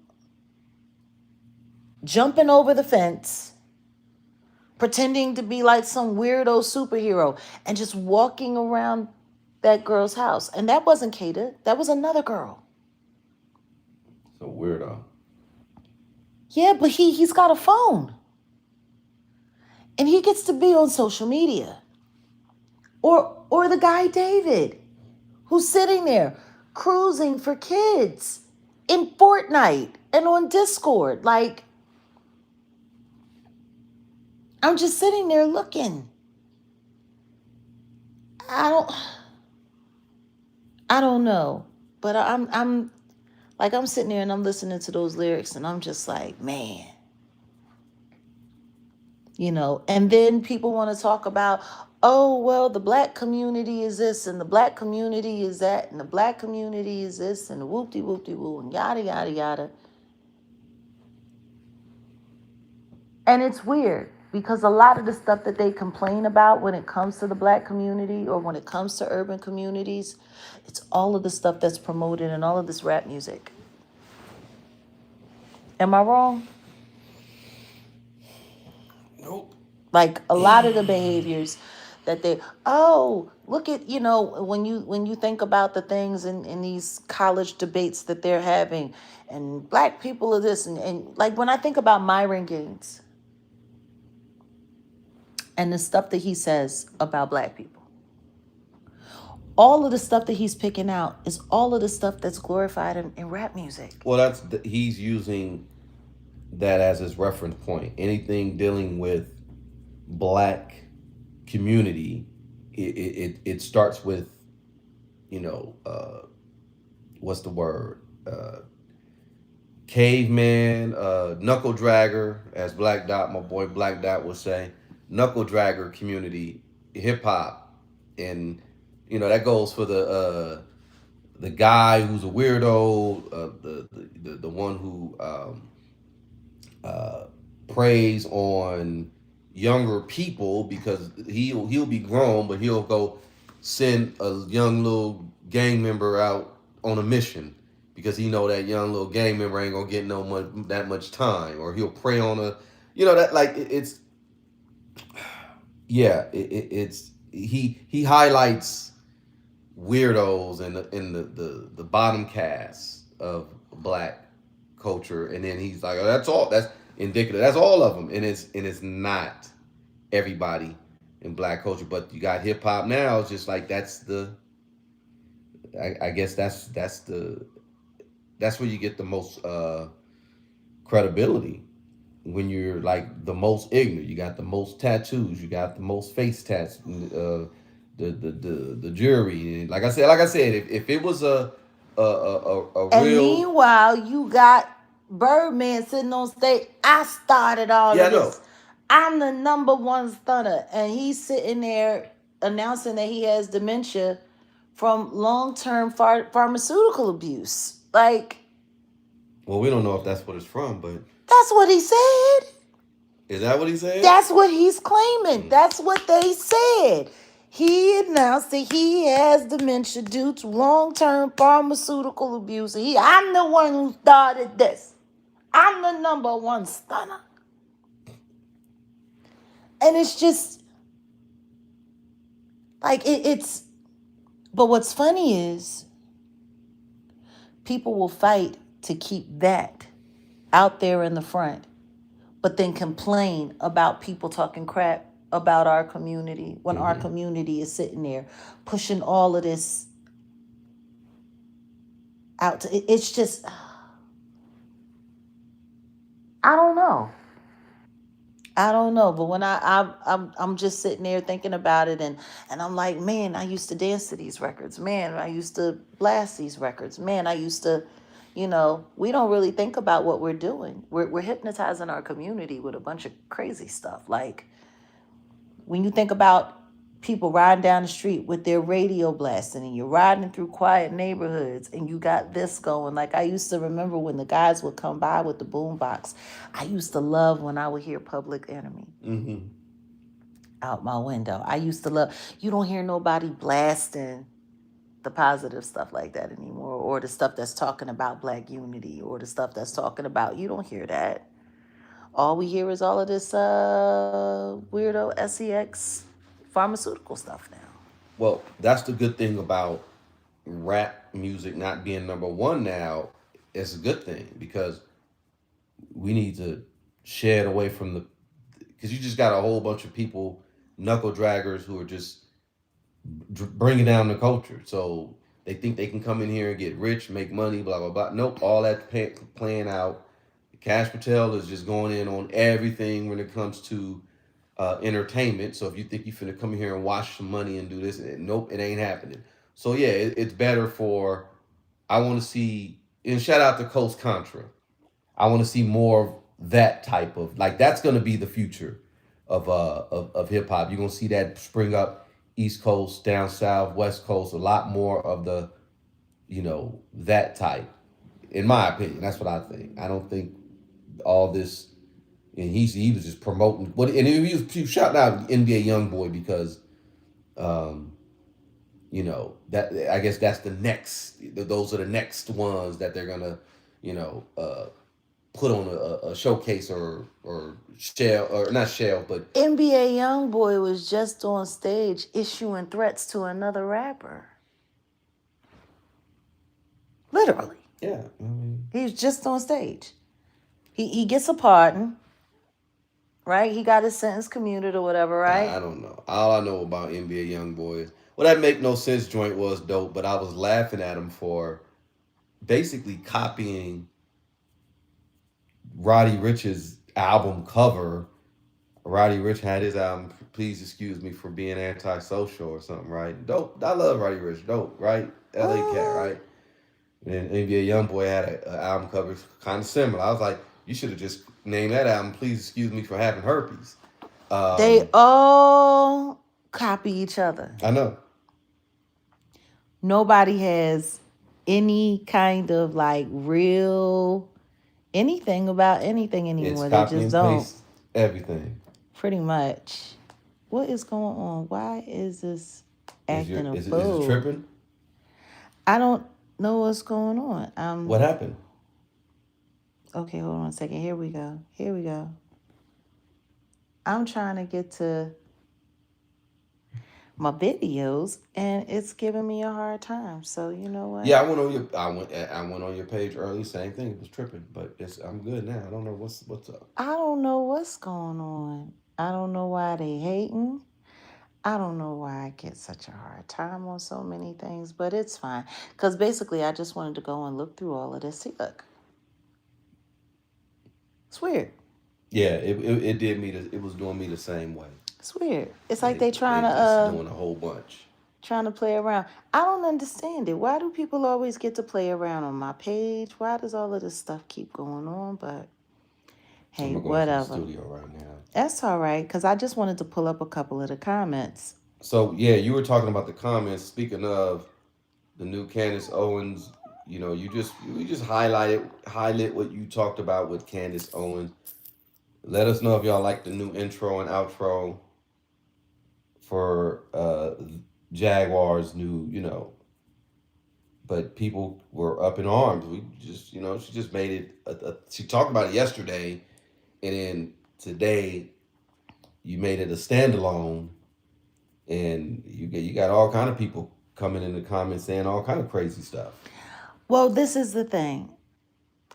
jumping over the fence, pretending to be like some weirdo superhero and just walking around that girl's house. And that wasn't Kata. That was another girl. It's a weirdo. Yeah, but he's got a phone. And he gets to be on social media. Or the guy David, who's sitting there cruising for kids in Fortnite and on Discord. Like, I'm just sitting there looking. I don't know. But I'm like, I'm sitting there and I'm listening to those lyrics and I'm just like, man. And then people want to talk about, oh, well, the black community is this and the black community is that and the black community is this and the whoop-de-whoop-de-woo and yada, yada, yada. And it's weird because a lot of the stuff that they complain about when it comes to the black community or when it comes to urban communities, it's all of the stuff that's promoted in all of this rap music. Am I wrong? Nope. Like a lot of the behaviors that look at, when you think about the things in these college debates that they're having and black people are this and like when I think about Myron Gaines and the stuff that he says about black people, all of the stuff that he's picking out is all of the stuff that's glorified in rap music. Well, he's using that as his reference point. Anything dealing with black community, it starts with, what's the word? Caveman, knuckle dragger, as Black Dot, my boy Black Dot would say, knuckle dragger community, hip hop, and that goes for the guy who's a weirdo, the one who preys on younger people because he'll be grown, but he'll go send a young little gang member out on a mission because he know that young little gang member ain't gonna get that much time, or he'll prey on that like it's yeah it's he highlights weirdos in the bottom cast of black culture, and then he's like, oh, that's indicative, that's all of them, and it's not everybody in black culture. But you got hip hop now, it's just like I guess that's where you get the most credibility, when you're like the most ignorant. You got the most tattoos, you got the most face tats, the jury. And like I said, if it was a And real, meanwhile, you got Birdman sitting on stage. I started all yeah, of I know. this. I'm the number one stunner. And he's sitting there announcing that he has dementia from long-term pharmaceutical abuse. Like, Well, we don't know if that's what it's from, but that's what he said. is that what he said? That's what he's claiming. That's what they said. He announced that he has dementia due to long-term pharmaceutical abuse. I'm the one who started this. I'm the number one stunner. And it's just like it's. But what's funny is people will fight to keep that out there in the front, but then complain about people talking crap about our community when our community is sitting there pushing all of this out. It's just, I don't know. But when I'm just sitting there thinking about it, and I'm like, man, I used to dance to these records. Man, I used to blast these records. Man, I used to, we don't really think about what we're doing. We're hypnotizing our community with a bunch of crazy stuff. Like, when you think about people riding down the street with their radio blasting, and you're riding through quiet neighborhoods and you got this going. Like, I used to remember when the guys would come by with the boombox. I used to love when I would hear Public Enemy out my window. I used to love, you don't hear nobody blasting the positive stuff like that anymore, or the stuff that's talking about black unity, or the stuff that's talking about, you don't hear that. all we hear is all of this weirdo sex pharmaceutical stuff now. Well, that's the good thing about rap music not being number one now. It's a good thing because we need to shed away from the, because you just got a whole bunch of people, knuckle draggers, who are just bringing down the culture. So they think they can come in here and get rich, make money, blah blah blah. Nope, all that playing out. Cash Patel is just going in on everything when it comes to entertainment. So if you think you're finna come here and wash some money and do this, nope, it ain't happening. So yeah, it's better for. I want to see, and shout out to Coast Contra. I want to see more of that type of, like, that's gonna be the future of hip hop. You're gonna see that spring up East Coast, down South, West Coast, a lot more of the, that type. In my opinion, that's what I think. I don't think all this, and he was just promoting what, and he was shouting out NBA YoungBoy because, that, I guess that's the next. Those are the next ones that they're gonna, put on a showcase or shell, or not shell, but NBA YoungBoy was just on stage issuing threats to another rapper. Literally. yeah, I mean, He was just on stage. He gets a pardon, right? He got his sentence commuted or whatever, right? I don't know. All I know about NBA YoungBoy is, well, that make no sense joint was dope, but I was laughing at him for basically copying Roddy Ricch's album cover. Roddy Ricch had his album, Please Excuse Me for Being Antisocial or something, right? Dope. I love Roddy Ricch. Dope, right? LA cat, right? And NBA YoungBoy had an album cover kind of similar. I was like, you should have just named that album Please Excuse Me for Having Herpes. They all copy each other. I know. Nobody has any kind of like real anything about anything anymore. It's They copy just and don't. paste everything. Pretty much. What is going on? Why is this acting a Is fool? it tripping? I don't know what's going on. What happened? Okay, hold on a second. Here we go. I'm trying to get to my videos and it's giving me a hard time. So you know what? Yeah, I went on your page early, same thing. It was tripping, but I'm good now. I don't know what's up. I don't know what's going on. I don't know why they hating. I don't know why I get such a hard time on so many things, but it's fine. Because basically, I just wanted to go and look through all of this. See, look. It's weird. Yeah, it did me. It was doing me the same way. It's weird. It's like they trying just doing a whole bunch. Trying to play around. I don't understand it. Why do people always get to play around on my page? Why does all of this stuff keep going on? But hey, whatever. To the studio right now. That's all right, because I just wanted to pull up a couple of the comments. So yeah, you were talking about the comments. Speaking of the new Candace Owens, you just highlight what you talked about with Candace Owens. Let us know if y'all like the new intro and outro for Jaguar's new, but people were up in arms. We just, she just made it. She talked about it yesterday, and then today, you made it a standalone, and you got all kind of people coming in the comments saying all kind of crazy stuff. Well, this is the thing,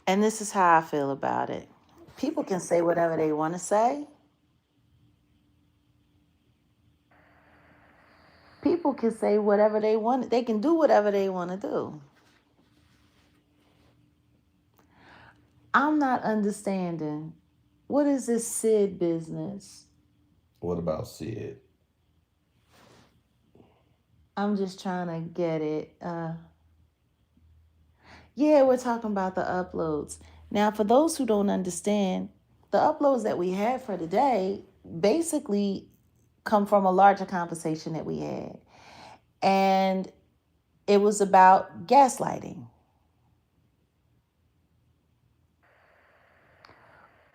and this is how I feel about it. People can say whatever they want to say. People can say whatever they want. They can do whatever they want to do. I'm not understanding. What is this Sid business? What about Sid? I'm just trying to get it. Yeah, we're talking about the uploads. Now, for those who don't understand, the uploads that we had for today basically come from a larger conversation that we had. And it was about gaslighting.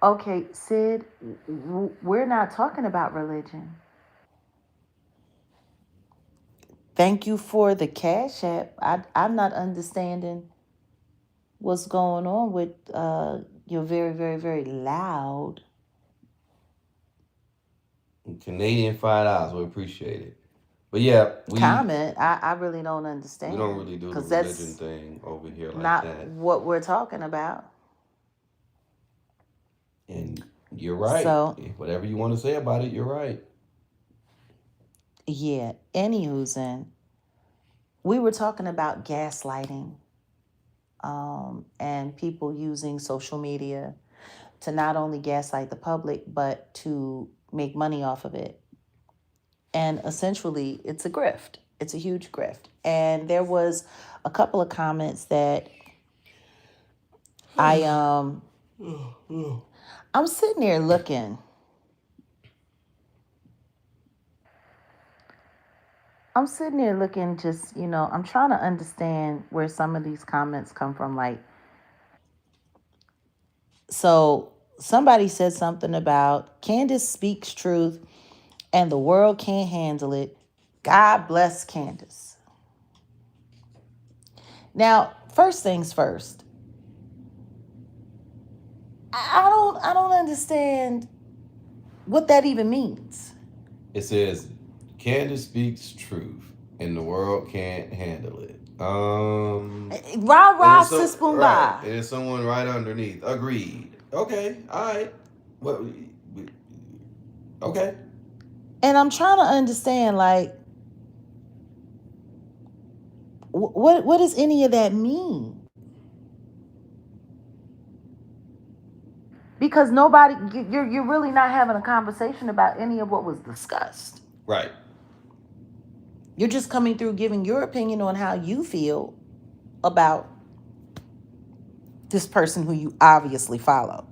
Okay, Sid, we're not talking about religion. Thank you for the Cash App. I'm not understanding what's going on with your very, very, very loud Canadian $5. We appreciate it. But yeah, Comment. I really don't we understand. don't really do the Because religion that's thing over here like not that. what we're talking about. And you're right. So, Whatever you want to say about it, you're right. yeah. Anywho's in. We were talking about gaslighting and people using social media to not only gaslight the public, but to make money off of it. And essentially, it's a grift. It's a huge grift. And there was a couple of comments that I'm sitting there looking. I'm sitting there looking, just, I'm trying to understand where some of these comments come from. Like, so somebody said something about Candace speaks truth and the world can't handle it. God bless Candace. Now, first things first. I don't understand what that even means. It says Candace speaks truth and the world can't handle it. Rah, sis, boom, right. bye. And there's someone right underneath. Agreed. Okay. All right. Well, okay. And I'm trying to understand, like, what does any of that mean? Because you're really not having a conversation about any of what was discussed. Right. You're just coming through giving your opinion on how you feel about this person who you obviously follow.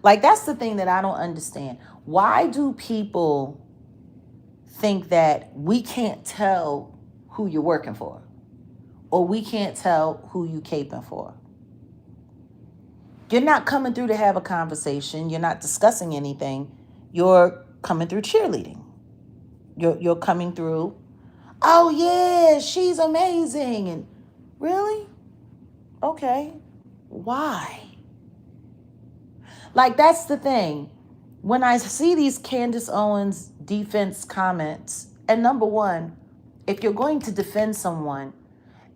Like, that's the thing that I don't understand. Why do people think that we can't tell who you're working for? Or we can't tell who you caping for? You're not coming through to have a conversation. You're not discussing anything. You're coming through cheerleading. You're coming through, oh yeah, she's amazing. And really? Okay. Why? Like, that's the thing. When I see these Candace Owens defense comments, and number one, if you're going to defend someone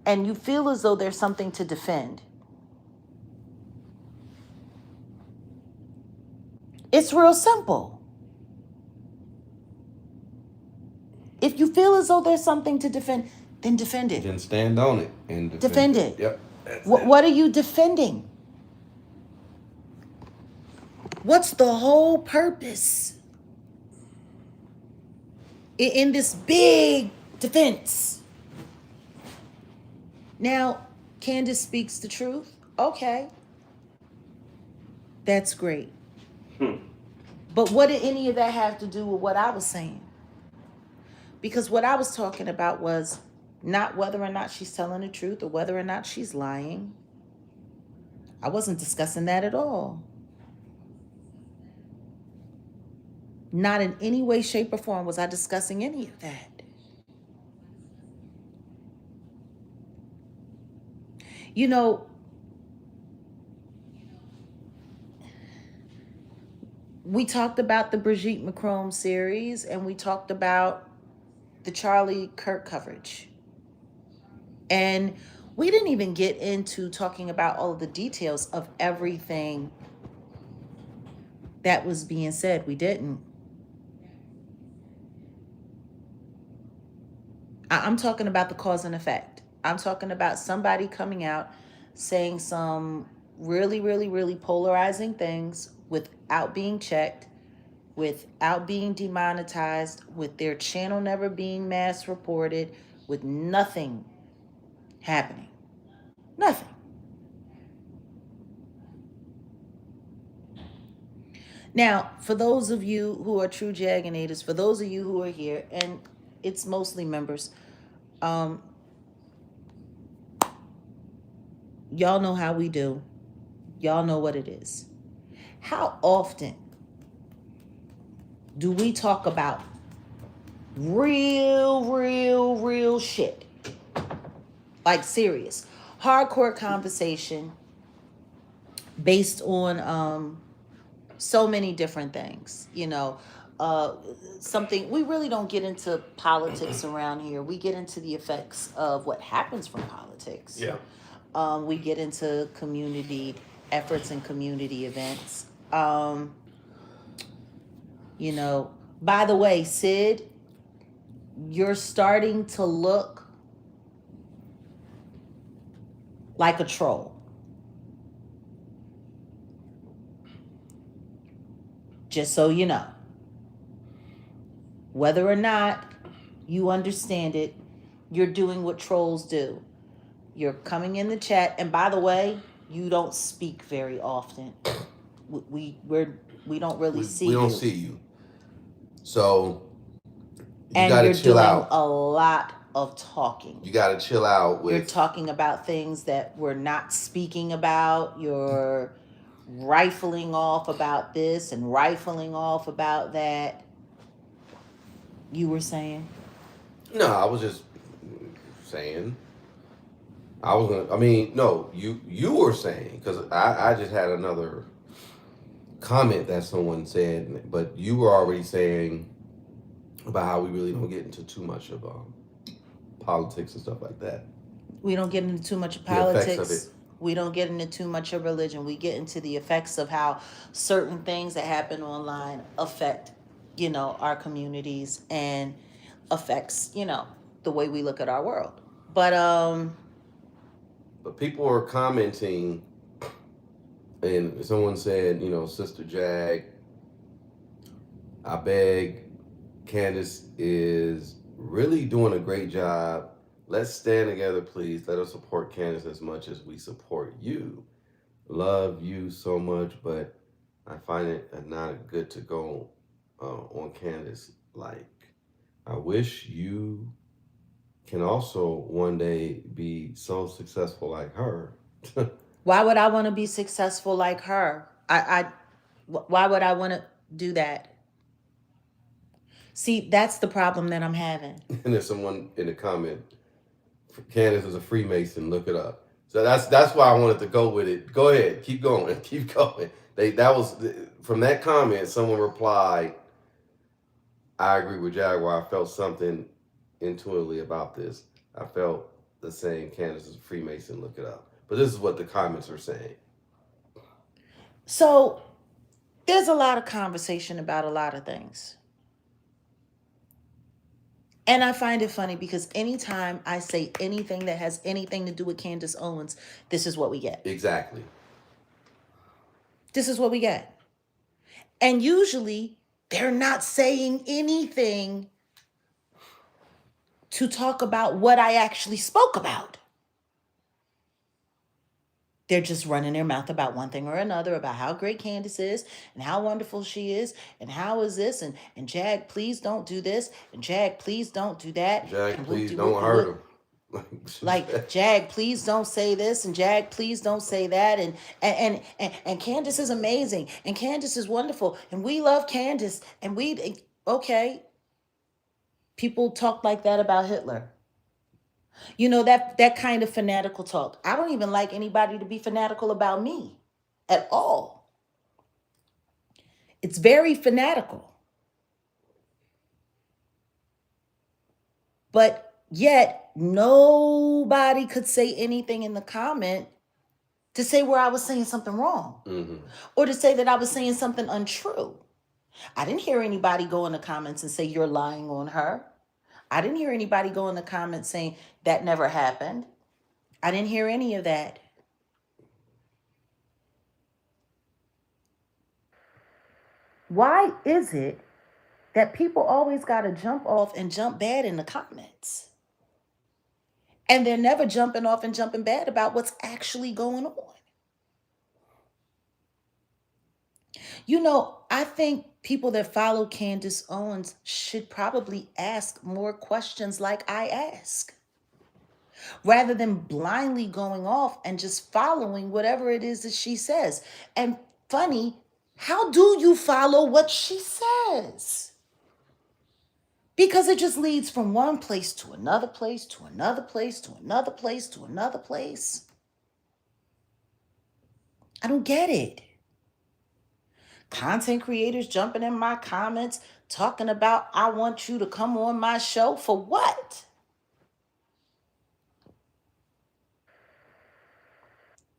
and you feel as though there's something to defend, it's real simple. If you feel as though there's something to defend, then defend it. Then stand on it and defend it. Yep. What are you defending? What's the whole purpose in this big defense? Now, Candace speaks the truth. Okay. That's great. But what did any of that have to do with what I was saying? Because what I was talking about was not whether or not she's telling the truth or whether or not she's lying. I wasn't discussing that at all. Not in any way, shape, or form was I discussing any of that. You know, we talked about the Brigitte Macron series, and we talked about the Charlie Kirk coverage. And we didn't even get into talking about all of the details of everything that was being said. We didn't. I'm talking about the cause and effect. I'm talking about somebody coming out saying some really, really, really polarizing things without being checked, without being demonetized, with their channel never being mass reported, with nothing happening. Nothing. Now, for those of you who are true Jaganators, for those of you who are here, and it's mostly members, y'all know how we do. Y'all know what it is. How often do we talk about real shit? Like, serious, hardcore conversation based on so many different things. You know, something. We really don't get into politics around here. We get into the effects of what happens from politics. Yeah. We get into community efforts and community events. You know, by the way, Sid, you're starting to look like a troll. Just so you know. Whether or not you understand it, you're doing what trolls do. You're coming in the chat, and by the way, you don't speak very often. We don't really see you. We don't see you. So you and gotta you're chill doing out. a lot of talking. You gotta chill out with. You're talking about things that we're not speaking about. You're rifling off about this and rifling off about that. You were saying? No, I was just saying. I was gonna. I mean, no, you were saying, because I just had another comment that someone said, but you were already saying about how we really don't get into too much of politics and stuff like that. We don't get into too much of politics. We don't get into too much of religion. We get into the effects of how certain things that happen online affect, you know, our communities and affects, you know, the way we look at our world. But people are commenting, and someone said, you know, Sister Jag, I beg, Candace is really doing a great job. Let's stand together, please. Let us support Candace as much as we support you. Love you so much, but I find it not good to go on Candace. Like, I wish you can also one day be so successful like her. Why would I want to be successful like her? Why would I want to do that? See, that's the problem that I'm having. And there's someone in the comment, Candace is a Freemason, look it up. So that's why I wanted to go with it. Go ahead, keep going, keep going. That was from that comment, someone replied, I agree with Jaguar. I felt something intuitively about this. I felt the same. Candace is a Freemason, look it up. But this is what the comments are saying. So there's a lot of conversation about a lot of things. And I find it funny because anytime I say anything that has anything to do with Candace Owens, this is what we get. Exactly. This is what we get. And usually they're not saying anything to talk about what I actually spoke about. They're just running their mouth about one thing or another, about how great Candace is and how wonderful she is and how is this and Jag, please don't do this and Jag, please don't do that. Jag, please don't hurt him. Like, Jag, please don't say this and Jag, please don't say that. And Candace is amazing and Candace is wonderful and we love Candace and okay. People talk like that about Hitler. You know, that kind of fanatical talk. I don't even like anybody to be fanatical about me at all. It's very fanatical. But yet, nobody could say anything in the comment to say where I was saying something wrong or to say that I was saying something untrue. I didn't hear anybody go in the comments and say you're lying on her. I didn't hear anybody go in the comments saying that never happened. I didn't hear any of that. Why is it that people always got to jump off and jump bad in the comments? And they're never jumping off and jumping bad about what's actually going on. You know, I think people that follow Candace Owens should probably ask more questions like I ask, rather than blindly going off and just following whatever it is that she says. And funny, how do you follow what she says? Because it just leads from one place to another place, to another place, to another place, to another place. I don't get it. Content creators jumping in my comments talking about, I want you to come on my show. For what?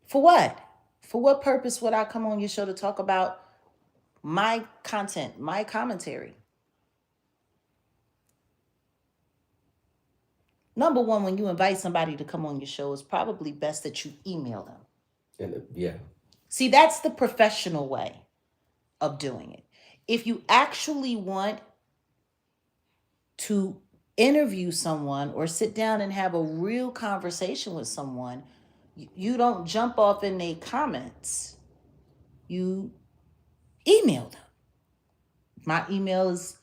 For what? For what purpose would I come on your show to talk about my content, my commentary? Number one, when you invite somebody to come on your show, it's probably best that you email them. And yeah. See, that's the professional way of doing it. If you actually want to interview someone or sit down and have a real conversation with someone, you don't jump off in their comments. You email them. My email is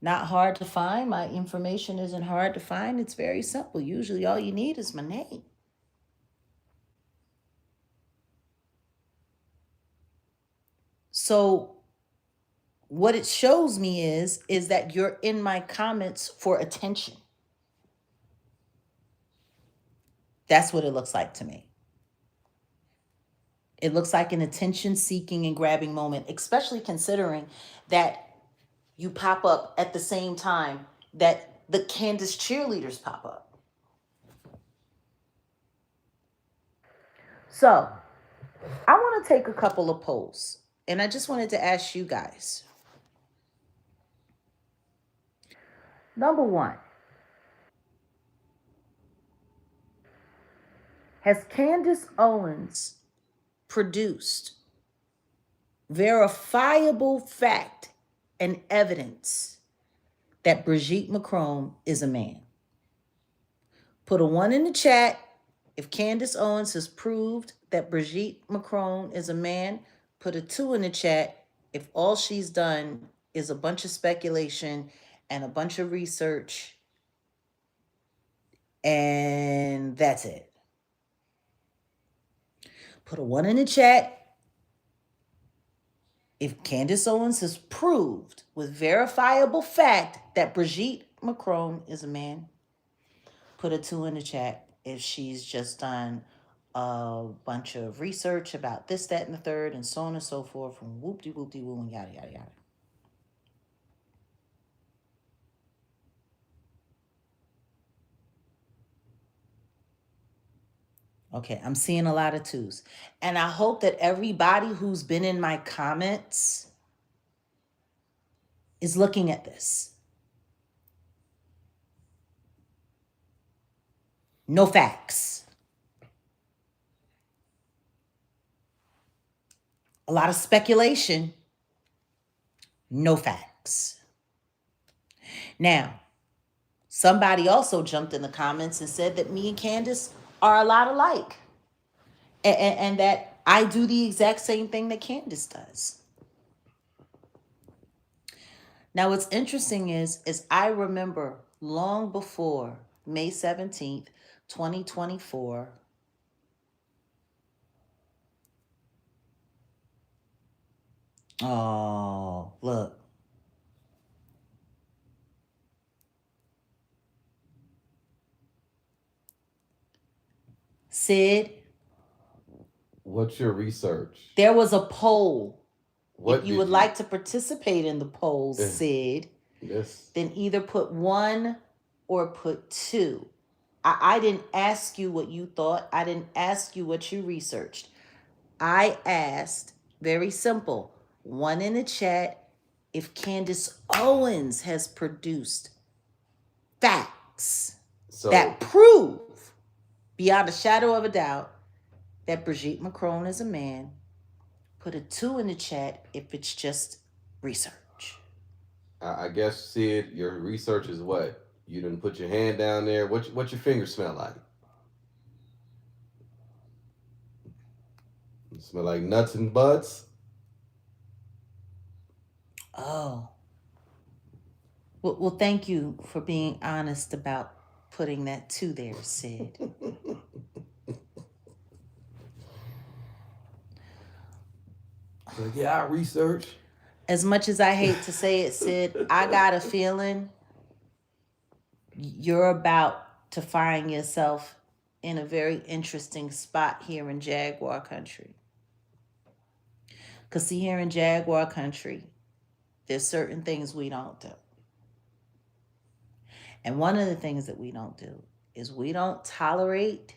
not hard to find. My information isn't hard to find. It's very simple. Usually all you need is my name. So what it shows me is that you're in my comments for attention. That's what it looks like to me. It looks like an attention-seeking and grabbing moment, especially considering that you pop up at the same time that the Candace cheerleaders pop up. So, I want to take a couple of polls, and I just wanted to ask you guys. Number one, has Candace Owens produced verifiable fact and evidence that Brigitte Macron is a man? Put a 1 in the chat if Candace Owens has proved that Brigitte Macron is a man. Put a 2 in the chat if all she's done is a bunch of speculation and a bunch of research, and that's it. Put a 1 in the chat if Candace Owens has proved with verifiable fact that Brigitte Macron is a man. Put a 2 in the chat if she's just done a bunch of research about this, that, and the third, and so on and so forth, from whoop-de-whoop-de-woo and yada, yada, yada. Okay, I'm seeing a lot of 2s. And I hope that everybody who's been in my comments is looking at this. No facts. A lot of speculation. No facts. Now, somebody also jumped in the comments and said that me and Candace are a lot alike. And that I do the exact same thing that Candace does. Now, what's interesting is I remember long before May 17th, 2024, oh, look. Sid, What's your research? there was a poll. What if you would like to participate in the poll, Sid, Yes. then either put 1 or put 2. I didn't ask you what you thought. I didn't ask you what you researched. I asked, very simple, 1 in the chat if Candace Owens has produced facts that prove beyond a shadow of a doubt that Brigitte Macron is a man. Put a 2 in the chat if it's just research. I guess, Sid, your research is what? You didn't put your hand down there. What your fingers smell like? It smell like nuts and buds? Oh. Well, thank you for being honest about putting that 2 there, Sid. Yeah, I research. As much as I hate to say it, Sid, I got a feeling you're about to find yourself in a very interesting spot here in Jaguar country. Because see, here in Jaguar country, there's certain things we don't do. And one of the things that we don't do is we don't tolerate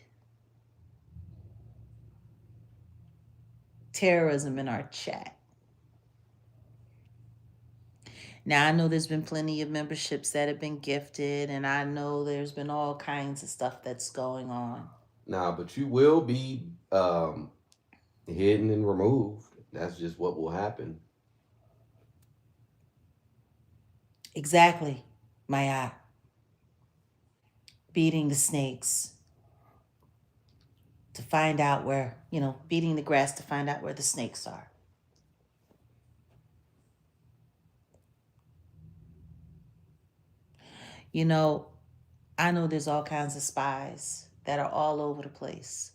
terrorism in our chat. Now, I know there's been plenty of memberships that have been gifted, and I know there's been all kinds of stuff that's going on. Nah, but you will be hidden and removed. That's just what will happen. Exactly, Maya. Beating the snakes to find out where, beating the grass to find out where the snakes are. I know there's all kinds of spies that are all over the place.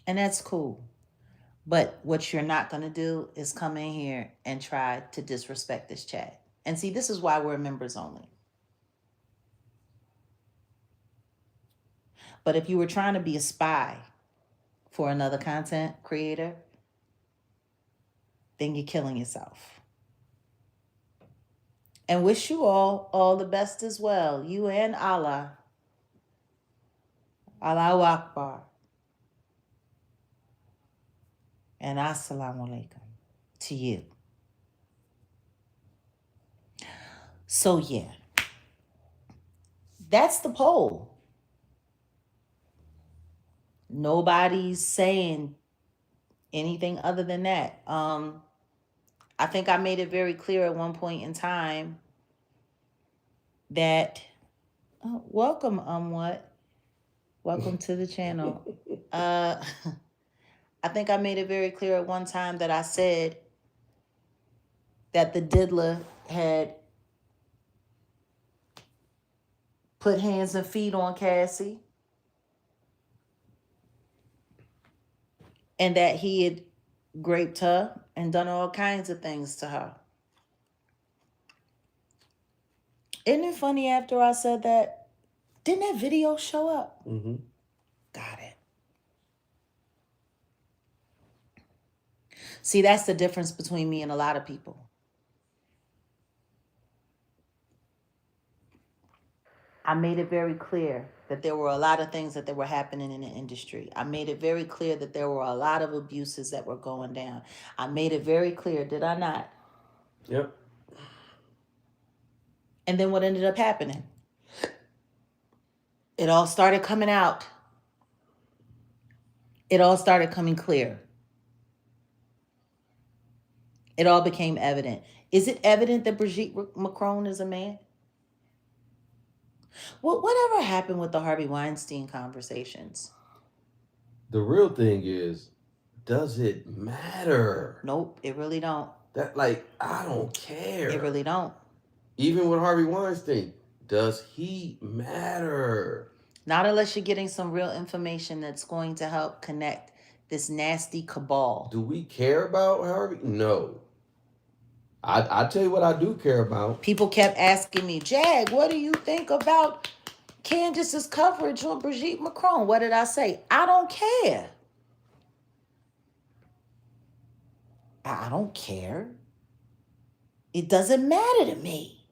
And that's cool. But what you're not going to do is come in here and try to disrespect this chat. And see, this is why we're members only. But if you were trying to be a spy for another content creator, then you're killing yourself. And wish you all the best as well. You and Allah. Allahu Akbar. And Assalamu Alaikum to you. So yeah, that's the poll. Nobody's saying anything other than that. I think I made it very clear at one point in time that welcome, welcome to the channel. I think I made it very clear at one time that I said that the diddler had put hands and feet on Cassie, and that he had raped her and done all kinds of things to her. Isn't it funny, after I said that, didn't that video show up? Mm-hmm. Got it. See, that's the difference between me and a lot of people. I made it very clear that there were a lot of things that were happening in the industry. I made it very clear that there were a lot of abuses that were going down. I made it very clear, did I not? Yep. And then what ended up happening? It all started coming out. It all started coming clear. It all became evident. Is it evident that Brigitte Macron is a man? Well, whatever happened with the Harvey Weinstein conversations? The real thing is, does it matter? Nope, it really don't. I don't care. It really don't. Even with Harvey Weinstein, does he matter? Not unless you're getting some real information that's going to help connect this nasty cabal. Do we care about Harvey? No. I tell you what I do care about. People kept asking me, Jag, what do you think about Candace's coverage on Brigitte Macron? What did I say? I don't care. I don't care. It doesn't matter to me.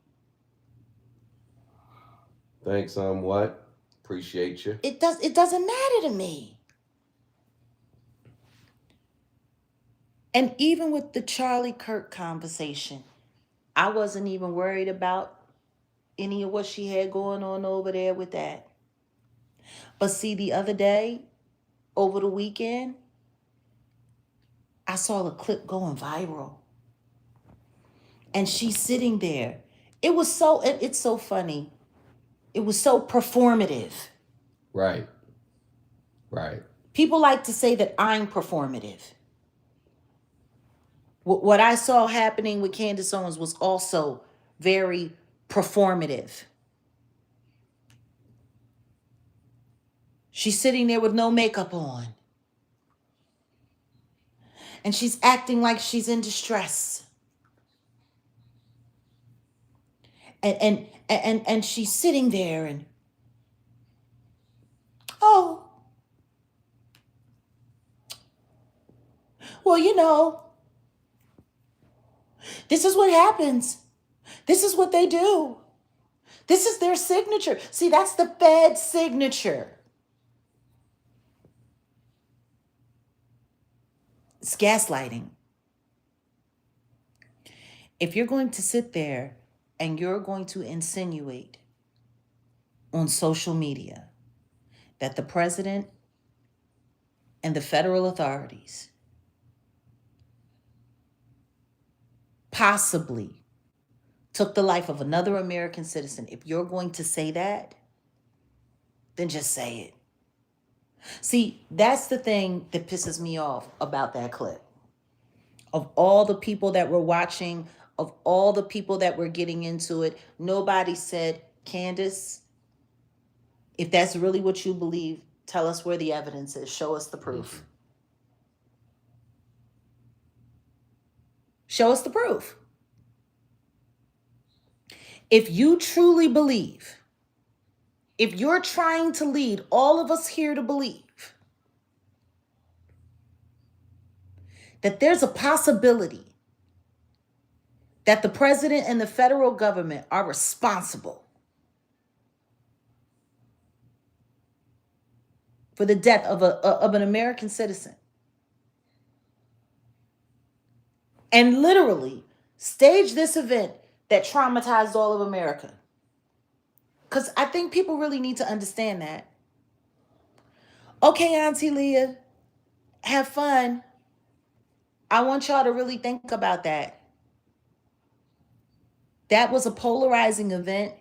Thanks, what? Appreciate you. It doesn't matter to me. And even with the Charlie Kirk conversation, I wasn't even worried about any of what she had going on over there with that. But see, the other day, over the weekend, I saw a clip going viral. And she's sitting there. It's so funny. It was so performative. Right. People like to say that I'm performative. What I saw happening with Candace Owens was also very performative. She's sitting there with no makeup on. And she's acting like she's in distress. And she's sitting there and, Well, you know, this is what happens. This is what they do. This is their signature. See, that's the Fed signature. It's gaslighting. If you're going to sit there and you're going to insinuate on social media that the president and the federal authorities possibly took the life of another American citizen, if you're going to say that, then just say it. See, that's the thing that pisses me off about that clip. Of all the people that were watching, of all the people that were getting into it, nobody said, Candace, if that's really what you believe, tell us where the evidence is. Show us the proof. Show us the proof. If you truly believe, if you're trying to lead all of us here to believe that there's a possibility that the president and the federal government are responsible for the death of an American citizen, and literally stage this event that traumatized all of America. Because I think people really need to understand that. Okay, Auntie Leah, have fun. I want y'all to really think about that. That was a polarizing event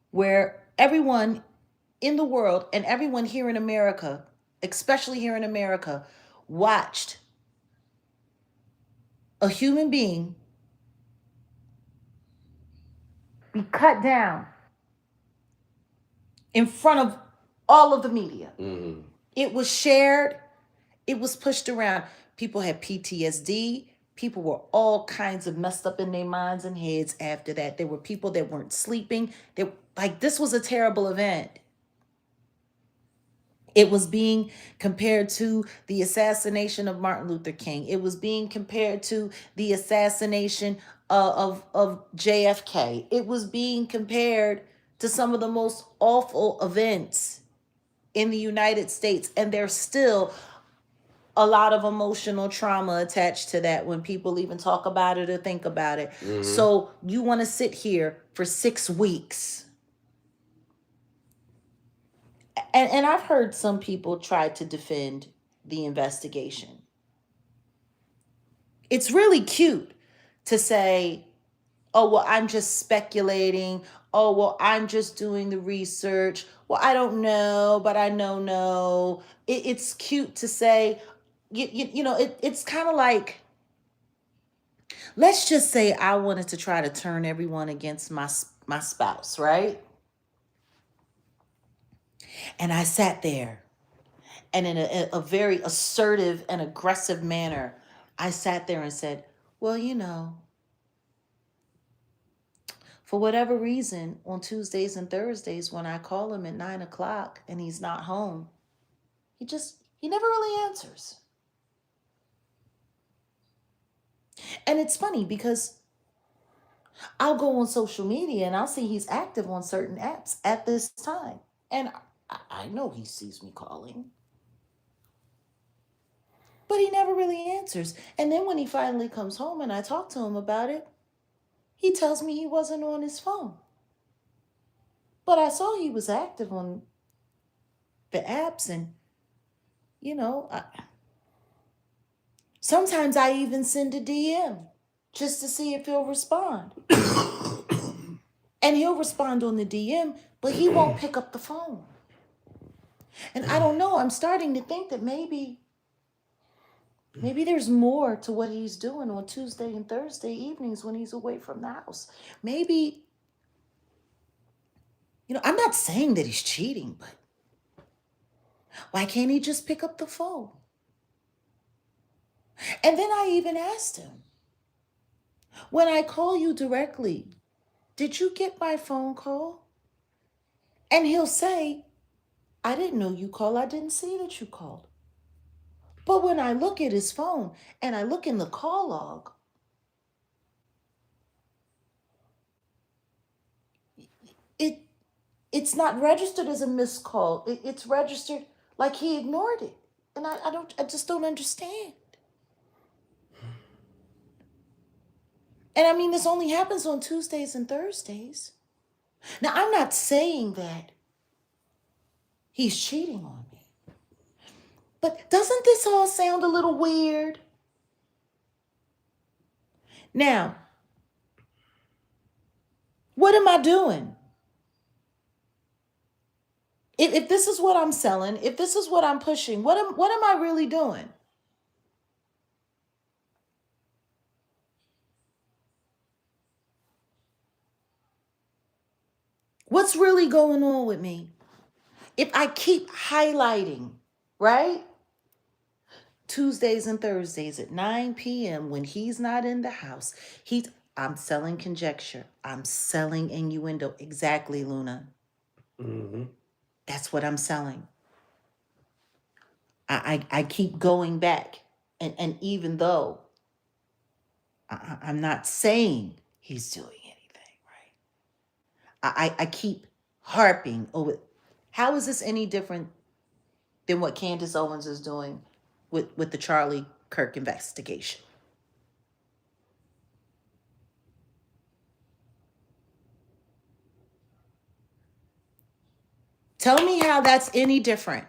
where everyone in the world and everyone here in America, especially here in America, watched a human being be cut down in front of all of the media. Mm-hmm. It was shared. It was pushed around. People had PTSD. People were all kinds of messed up in their minds and heads after that. There were people that weren't sleeping. This was a terrible event. It was being compared to the assassination of Martin Luther King. It was being compared to the assassination of JFK. It was being compared to some of the most awful events in the United States. And there's still a lot of emotional trauma attached to that when people even talk about it or think about it. Mm-hmm. So you want to sit here for 6 weeks. And I've heard some people try to defend the investigation. It's really cute to say, oh, well, I'm just speculating. Oh, well, I'm just doing the research. Well, I don't know, but I know. It's cute to say, it's kind of like, let's just say I wanted to try to turn everyone against my spouse, right? And I sat there and in a very assertive and aggressive manner, I sat there and said, well, for whatever reason, on Tuesdays and Thursdays, when I call him at 9:00 and he's not home, he never really answers. And it's funny because I'll go on social media and I'll see he's active on certain apps at this time. And I know he sees me calling. But he never really answers. And then when he finally comes home and I talk to him about it, he tells me he wasn't on his phone. But I saw he was active on the apps and, sometimes I even send a DM just to see if he'll respond. And he'll respond on the DM, but he won't pick up the phone. And I don't know, I'm starting to think that maybe there's more to what he's doing on Tuesday and Thursday evenings when he's away from the house. Maybe, I'm not saying that he's cheating, but why can't he just pick up the phone? And then I even asked him, when I call you directly, did you get my phone call? And he'll say, I didn't know you called. I didn't see that you called. But when I look at his phone and I look in the call log, it's not registered as a missed call. It's registered like he ignored it. And I just don't understand. And I mean, this only happens on Tuesdays and Thursdays. Now, I'm not saying that he's cheating on me. But doesn't this all sound a little weird? Now, what am I doing? If this is what I'm selling, if this is what I'm pushing, what am I really doing? What's really going on with me? If I keep highlighting, right? Tuesdays and Thursdays at 9 p.m. when he's not in the house, I'm selling conjecture. I'm selling innuendo. Exactly, Luna. Mm-hmm. That's what I'm selling. I keep going back. And even though I'm not saying he's doing anything, right? I keep harping over. How is this any different than what Candace Owens is doing with the Charlie Kirk investigation? Tell me how that's any different.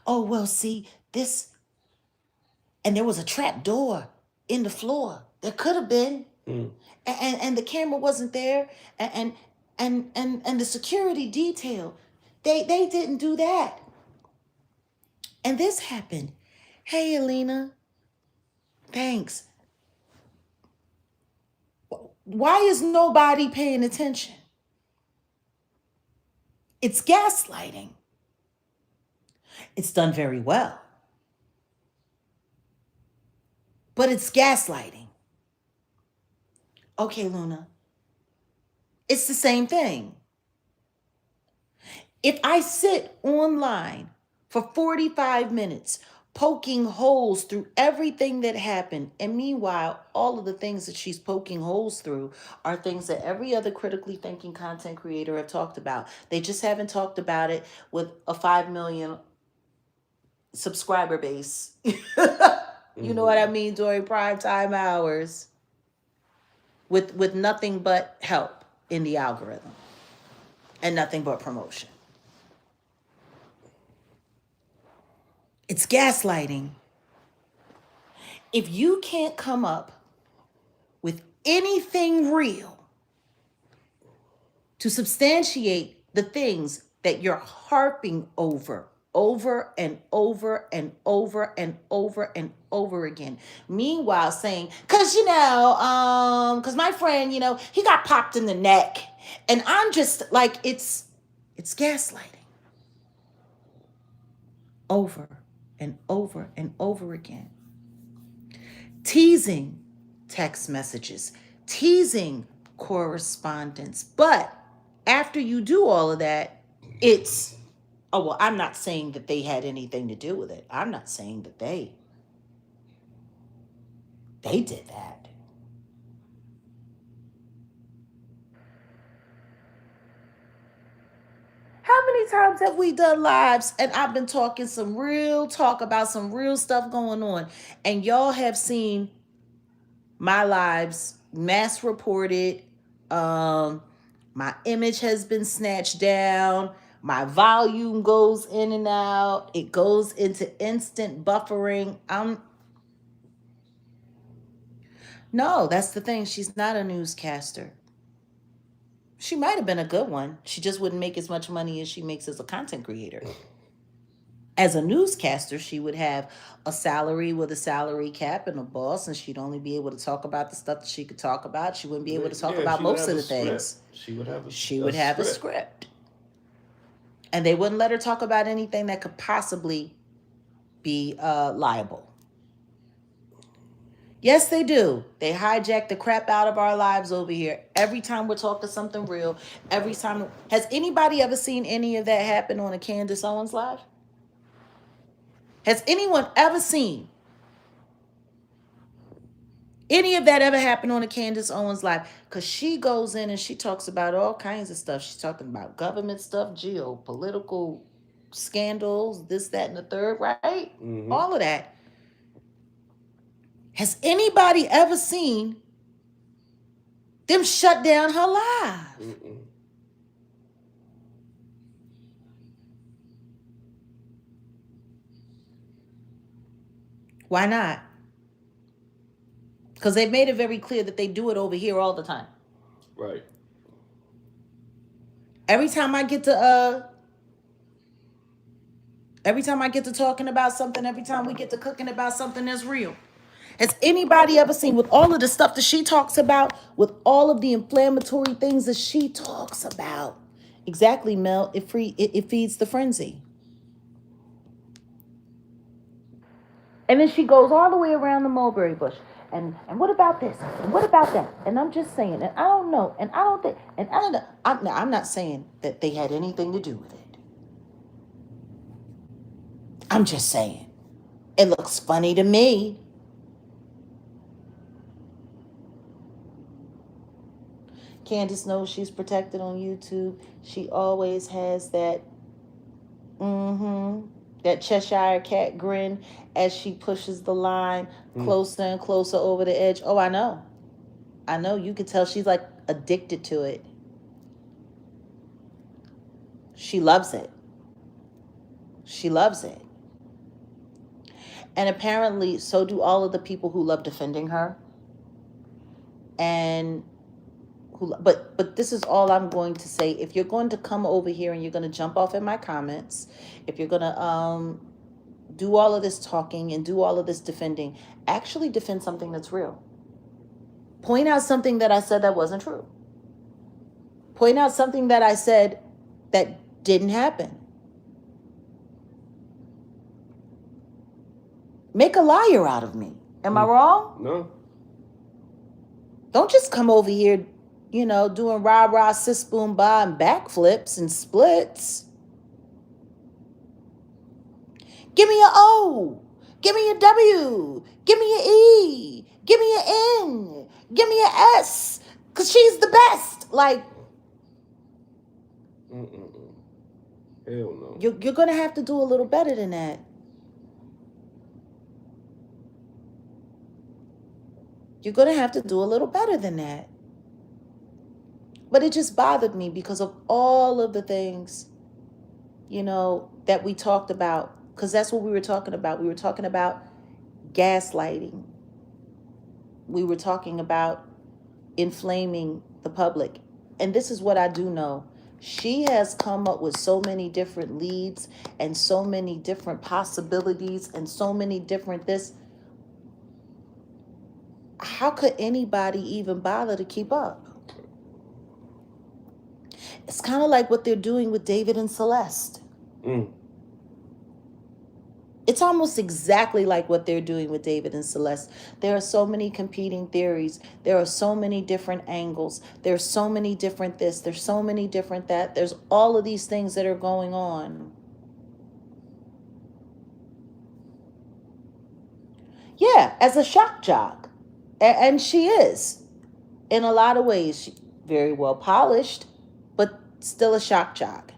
Oh, well, see, this, and there was a trap door in the floor. There could have been. And the camera wasn't there. And the security detail, they didn't do that. And this happened. Hey, Alina, thanks. Why is nobody paying attention? It's gaslighting. It's done very well. But it's gaslighting. Okay, Luna. It's the same thing. If I sit online for 45 minutes poking holes through everything that happened, and meanwhile, all of the things that she's poking holes through are things that every other critically thinking content creator have talked about. They just haven't talked about it with a 5 million subscriber base. You know what I mean? During prime time hours with nothing but help in the algorithm and nothing but promotion. It's gaslighting. If you can't come up with anything real to substantiate the things that you're harping over and over and over and over and over again. Meanwhile saying, because my friend, he got popped in the neck. And I'm just like, it's gaslighting. Over and over and over again. Teasing text messages, teasing correspondence. But after you do all of that, it's, oh, well, I'm not saying that they had anything to do with it. I'm not saying that they did that. How many times have we done lives and I've been talking some real talk about some real stuff going on, and y'all have seen my lives mass reported, my image has been snatched down, my volume goes in and out, it goes into instant buffering. No, that's the thing. She's not a newscaster. She might have been a good one. She just wouldn't make as much money as she makes as a content creator. As a newscaster, she would have a salary with a salary cap and a boss, and she'd only be able to talk about the stuff that she could talk about. She wouldn't be able to talk about most of the things. She would have a script. And they wouldn't let her talk about anything that could possibly be liable. Yes, they do. They hijack the crap out of our lives over here. Every time we're talking something real, every time. Has anybody ever seen any of that happen on a Candace Owens live? Has anyone ever seen any of that ever happen on a Candace Owens live? Because she goes in and she talks about all kinds of stuff. She's talking about government stuff, geopolitical scandals, this, that, and the third, right? All of that. Has anybody ever seen them shut down her live? Why not? Because they've made it very clear that they do it over here all the time. Right. Every time I get to talking about something, every time we get to cooking about something that's real. Has anybody ever seen, with all of the stuff that she talks about, with all of the inflammatory things that she talks about? Exactly, Mel. It feeds the frenzy. And then she goes all the way around the mulberry bush. And what about this? And what about that? And I'm just saying, and I don't know, and I don't think, and I don't know. I'm not saying that they had anything to do with it. I'm just saying, it looks funny to me. Candace knows she's protected on YouTube. She always has that, that Cheshire cat grin as she pushes the line closer and closer over the edge. Oh, I know. You can tell she's like addicted to it. She loves it. And apparently, so do all of the people who love defending her. And but this is all I'm going to say. If you're going to come over here and you're going to jump off in my comments, if you're going to do all of this talking and do all of this defending, actually defend something that's real. Point out something that I said that wasn't true. Point out something that I said that didn't happen. Make a liar out of me. Am I wrong? No. Don't just come over here, doing rah-rah, sis, boom, ba, and backflips and splits. Give me an O. Give me a W. Give me an E. Give me an N. Give me an S. Because she's the best. Like, Hell no. you're going to have to do a little better than that. You're going to have to do a little better than that. But it just bothered me because of all of the things, that we talked about. Because that's what we were talking about. We were talking about gaslighting. We were talking about inflaming the public. And this is what I do know. She has come up with so many different leads and so many different possibilities and so many different this. How could anybody even bother to keep up? It's kind of like what they're doing with David and Celeste. It's almost exactly like what they're doing with David and Celeste. There are so many competing theories. There are so many different angles. There's so many different this. There's so many different that. There's all of these things that are going on. Yeah, as a shock jock. And she is. In a lot of ways, she very well polished, but still a shock jock.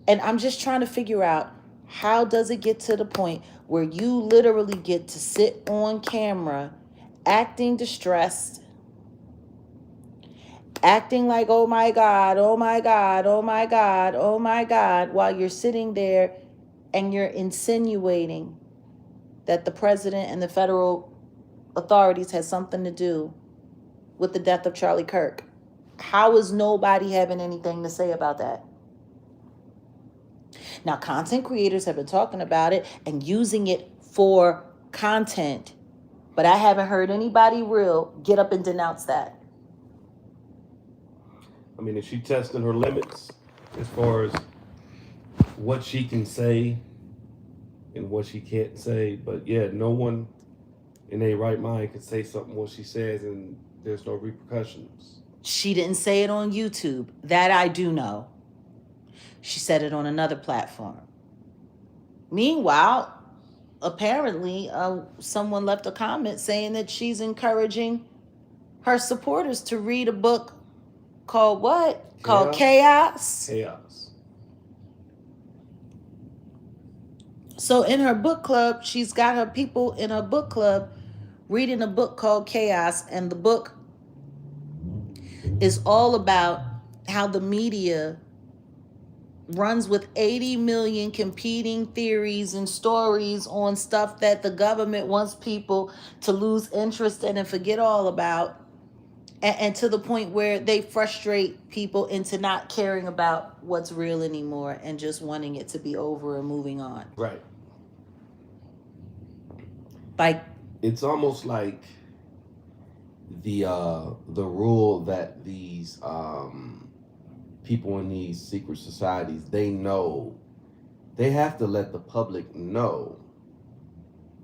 And I'm just trying to figure out, how does it get to the point where you literally get to sit on camera acting distressed, acting like, oh my God, oh my God, oh my God, oh my God, while you're sitting there and you're insinuating that the president and the federal authorities had something to do with the death of Charlie Kirk? How is nobody having anything to say about that? Now, content creators have been talking about it and using it for content, but I haven't heard anybody real get up and denounce that. I mean, is she testing her limits as far as what she can say and what she can't say? But yeah, no one in their right mind can say something what she says and there's no repercussions. She didn't say it on YouTube. That I do know. She said it on another platform. Meanwhile, apparently, someone left a comment saying that she's encouraging her supporters to read a book called what? Called Chaos. Chaos. So in her book club, she's got her people in her book club reading a book called Chaos, and the book is all about how the media runs with 80 million competing theories and stories on stuff that the government wants people to lose interest in and forget all about, and to the point where they frustrate people into not caring about what's real anymore and just wanting it to be over and moving on. Right. Like, it's almost like the rule that these people in these secret societies, they know they have to let the public know.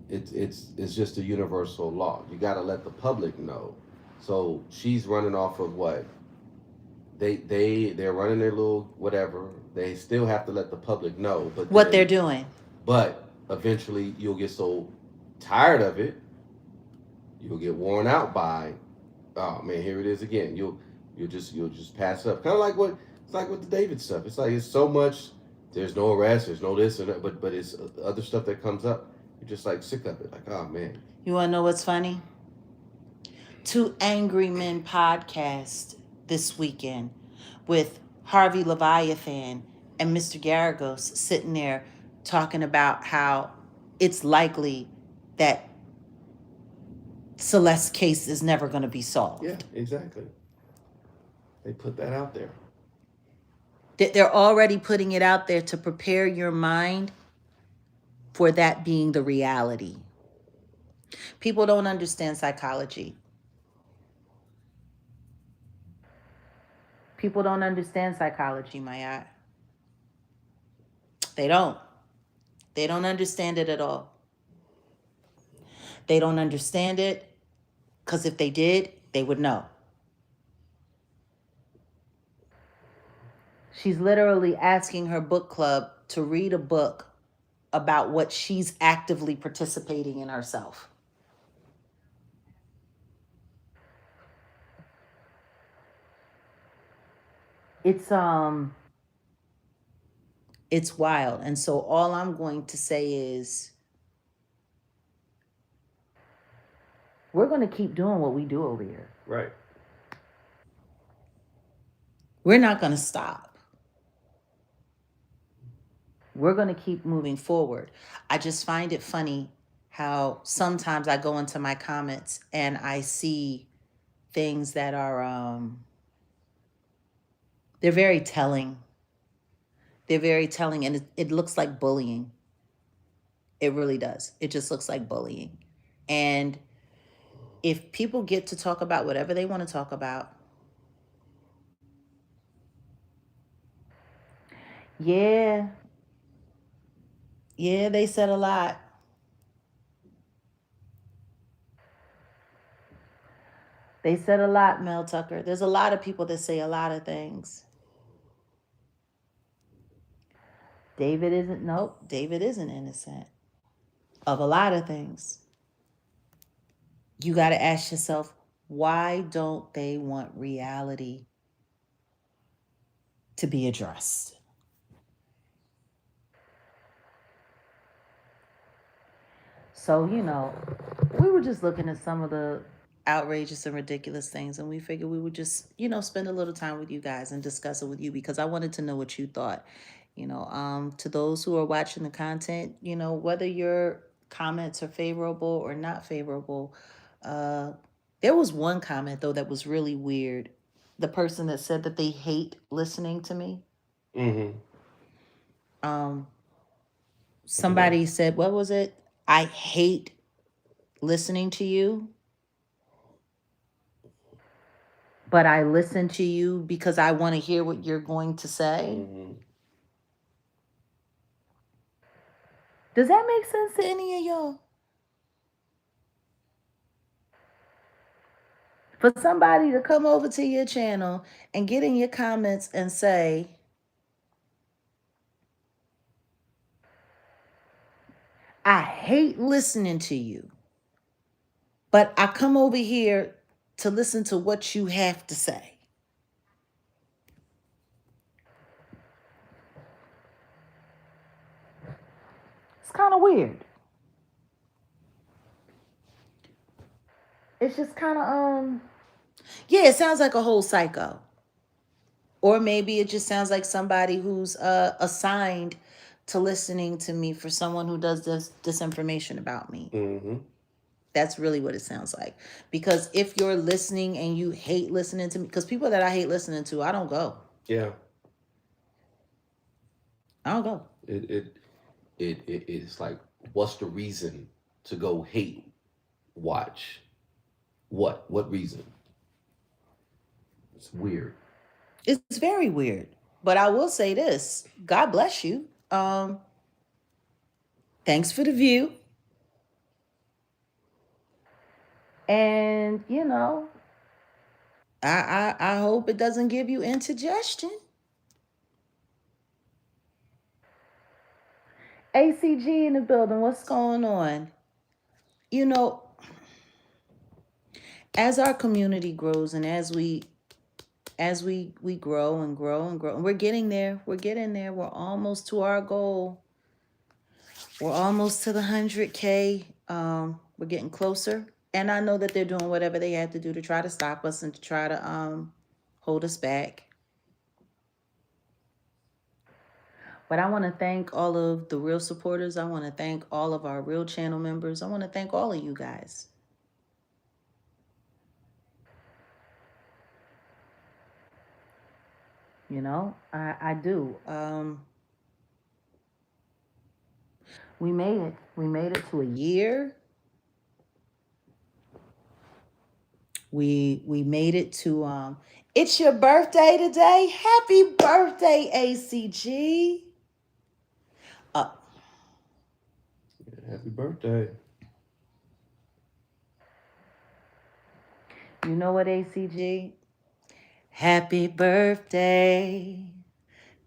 It's just a universal law. You got to let the public know. So she's running off of what they're running their little whatever. They still have to let the public know, but what they're doing. But eventually, you'll get so tired of it, you'll get worn out by, oh man, here it is again. You'll just pass up. Kind of like it's like with the David stuff. It's like it's so much. There's no arrest. There's no this and that, but it's other stuff that comes up. You're just like sick of it. Like, oh man. You want to know what's funny? 2 Angry Men podcast this weekend with Harvey Leviathan and Mr. Garagos sitting there talking about how it's likely that Celeste's case is never going to be solved. Yeah, exactly. They put that out there. They're already putting it out there to prepare your mind for that being the reality. People don't understand psychology. People don't understand psychology, my eye. They don't. They don't understand it at all. They don't understand it because if they did, they would know. She's literally asking her book club to read a book about what she's actively participating in herself. It's wild. And so all I'm going to say is we're going to keep doing what we do over here. Right. We're not going to stop. We're going to keep moving forward. I just find it funny how sometimes I go into my comments and I see things that are, they're very telling. They're very telling, and it looks like bullying. It really does. It just looks like bullying. And if people get to talk about whatever they want to talk about, yeah, they said a lot. They said a lot, Mel Tucker. There's a lot of people that say a lot of things. David isn't innocent of a lot of things. You got to ask yourself, why don't they want reality to be addressed? So, we were just looking at some of the outrageous and ridiculous things, and we figured we would just, spend a little time with you guys and discuss it with you because I wanted to know what you thought. To those who are watching the content, whether your comments are favorable or not favorable, there was one comment though that was really weird. The person that said that they hate listening to me. Mm-hmm. Somebody said, what was it? I hate listening to you, but I listen to you because I want to hear what you're going to say. Mm-hmm. Does that make sense to any of y'all? For somebody to come over to your channel and get in your comments and say, I hate listening to you, but I come over here to listen to what you have to say. It's kind of weird. It's just kind of, yeah, it sounds like a whole psycho. Or maybe it just sounds like somebody who's assigned to listening to me for someone who does this information about me. Mm-hmm. That's really what it sounds like. Because if you're listening and you hate listening to me, because people that I hate listening to, I don't go. Yeah. I don't go. It's like, what's the reason to go hate watch? What reason? It's weird. It's very weird. But I will say this. God bless you. Thanks for the view. And, you know, I hope it doesn't give you indigestion. ACG in the building. What's going on? You know, as our community grows and as we grow and grow and grow, and we're getting there. We're getting there. We're almost to our goal. We're almost to the 100K. We're getting closer. And I know that they're doing whatever they have to do to try to stop us and to try to hold us back. But I want to thank all of the real supporters. I want to thank all of our real channel members. I want to thank all of you guys. You know, I do. We made it. We made it to a year. We made it to it's your birthday today. Happy birthday, ACG. Happy birthday. You know what, ACG? Happy birthday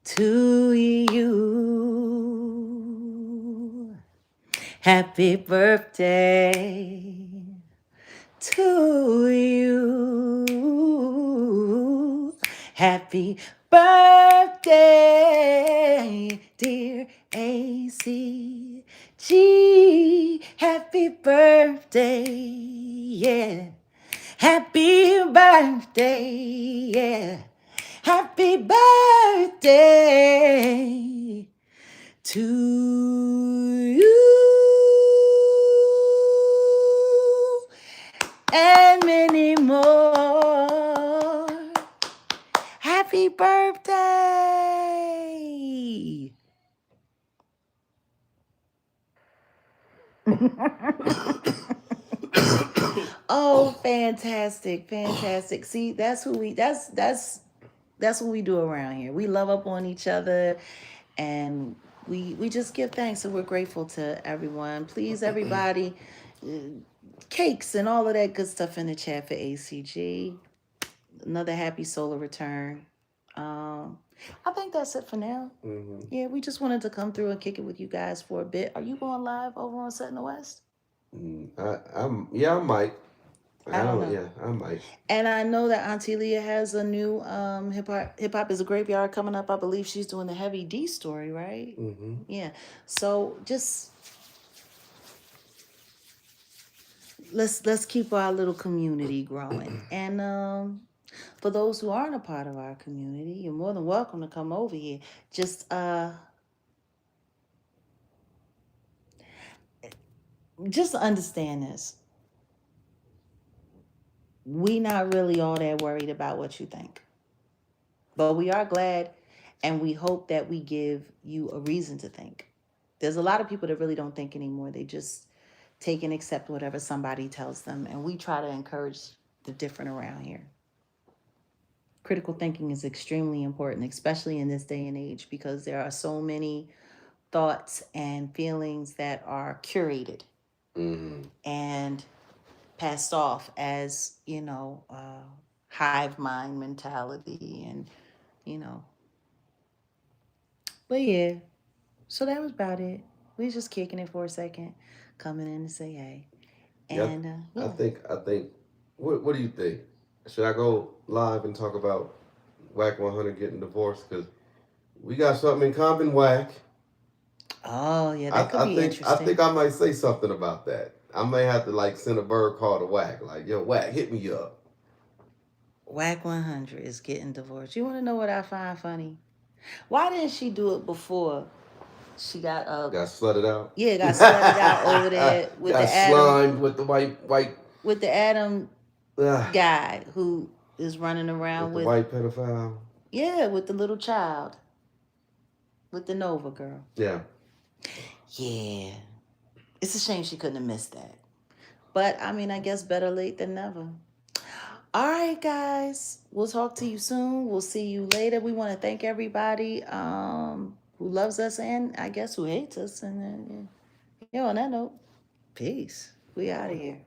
to you. Happy birthday to you. Happy birthday, dear ACG. Happy birthday, yeah. Happy birthday, yeah. Happy birthday to you. And many more. Happy birthday. Oh, fantastic, fantastic. See, that's what we do around here. We love up on each other and we just give thanks and we're grateful to everyone. Please, everybody, cakes and all of that good stuff in the chat for ACG. Another happy solar return. I think that's it for now. Mm-hmm. Yeah, we just wanted to come through and kick it with you guys for a bit. Are you going live over on Set in the West? I might. I don't know. Yeah, I might. And I know that Auntie Leah has a new hip hop is a graveyard coming up. I believe she's doing the Heavy D story, right? Mm-hmm. Yeah. So just let's keep our little community growing. And for those who aren't a part of our community, you're more than welcome to come over here. Just understand this. We not really all that worried about what you think. But we are glad and we hope that we give you a reason to think. There's a lot of people that really don't think anymore. They just take and accept whatever somebody tells them. And we try to encourage the different around here. Critical thinking is extremely important, especially in this day and age, because there are so many thoughts and feelings that are curated. Mm-hmm. And passed off as, hive mind mentality and, you know. But yeah, so that was about it. We was just kicking it for a second, coming in to say hey. Yeah, And I yeah. think. What do you think? Should I go live and talk about Whack 100 getting divorced? Because we got something in common, Whack. Oh yeah, that could I be think I think interesting. I might say something about that. I may have to like send a bird call to Whack, like, yo, Whack, hit me up. Whack 100 is getting divorced. You want to know what I find funny? Why didn't she do it before she got Got slutted out. got slutted out over there Got slimed with the white with the Adam uh, guy who is running with around the with white pedophile. with the little child, with the Nova girl. Yeah. Yeah. It's a shame she couldn't have missed that. But I mean, I guess better late than never. All right, guys. We'll talk to you soon. We'll see you later. We want to thank everybody who loves us and I guess who hates us. And then, on that note, peace. We out of here.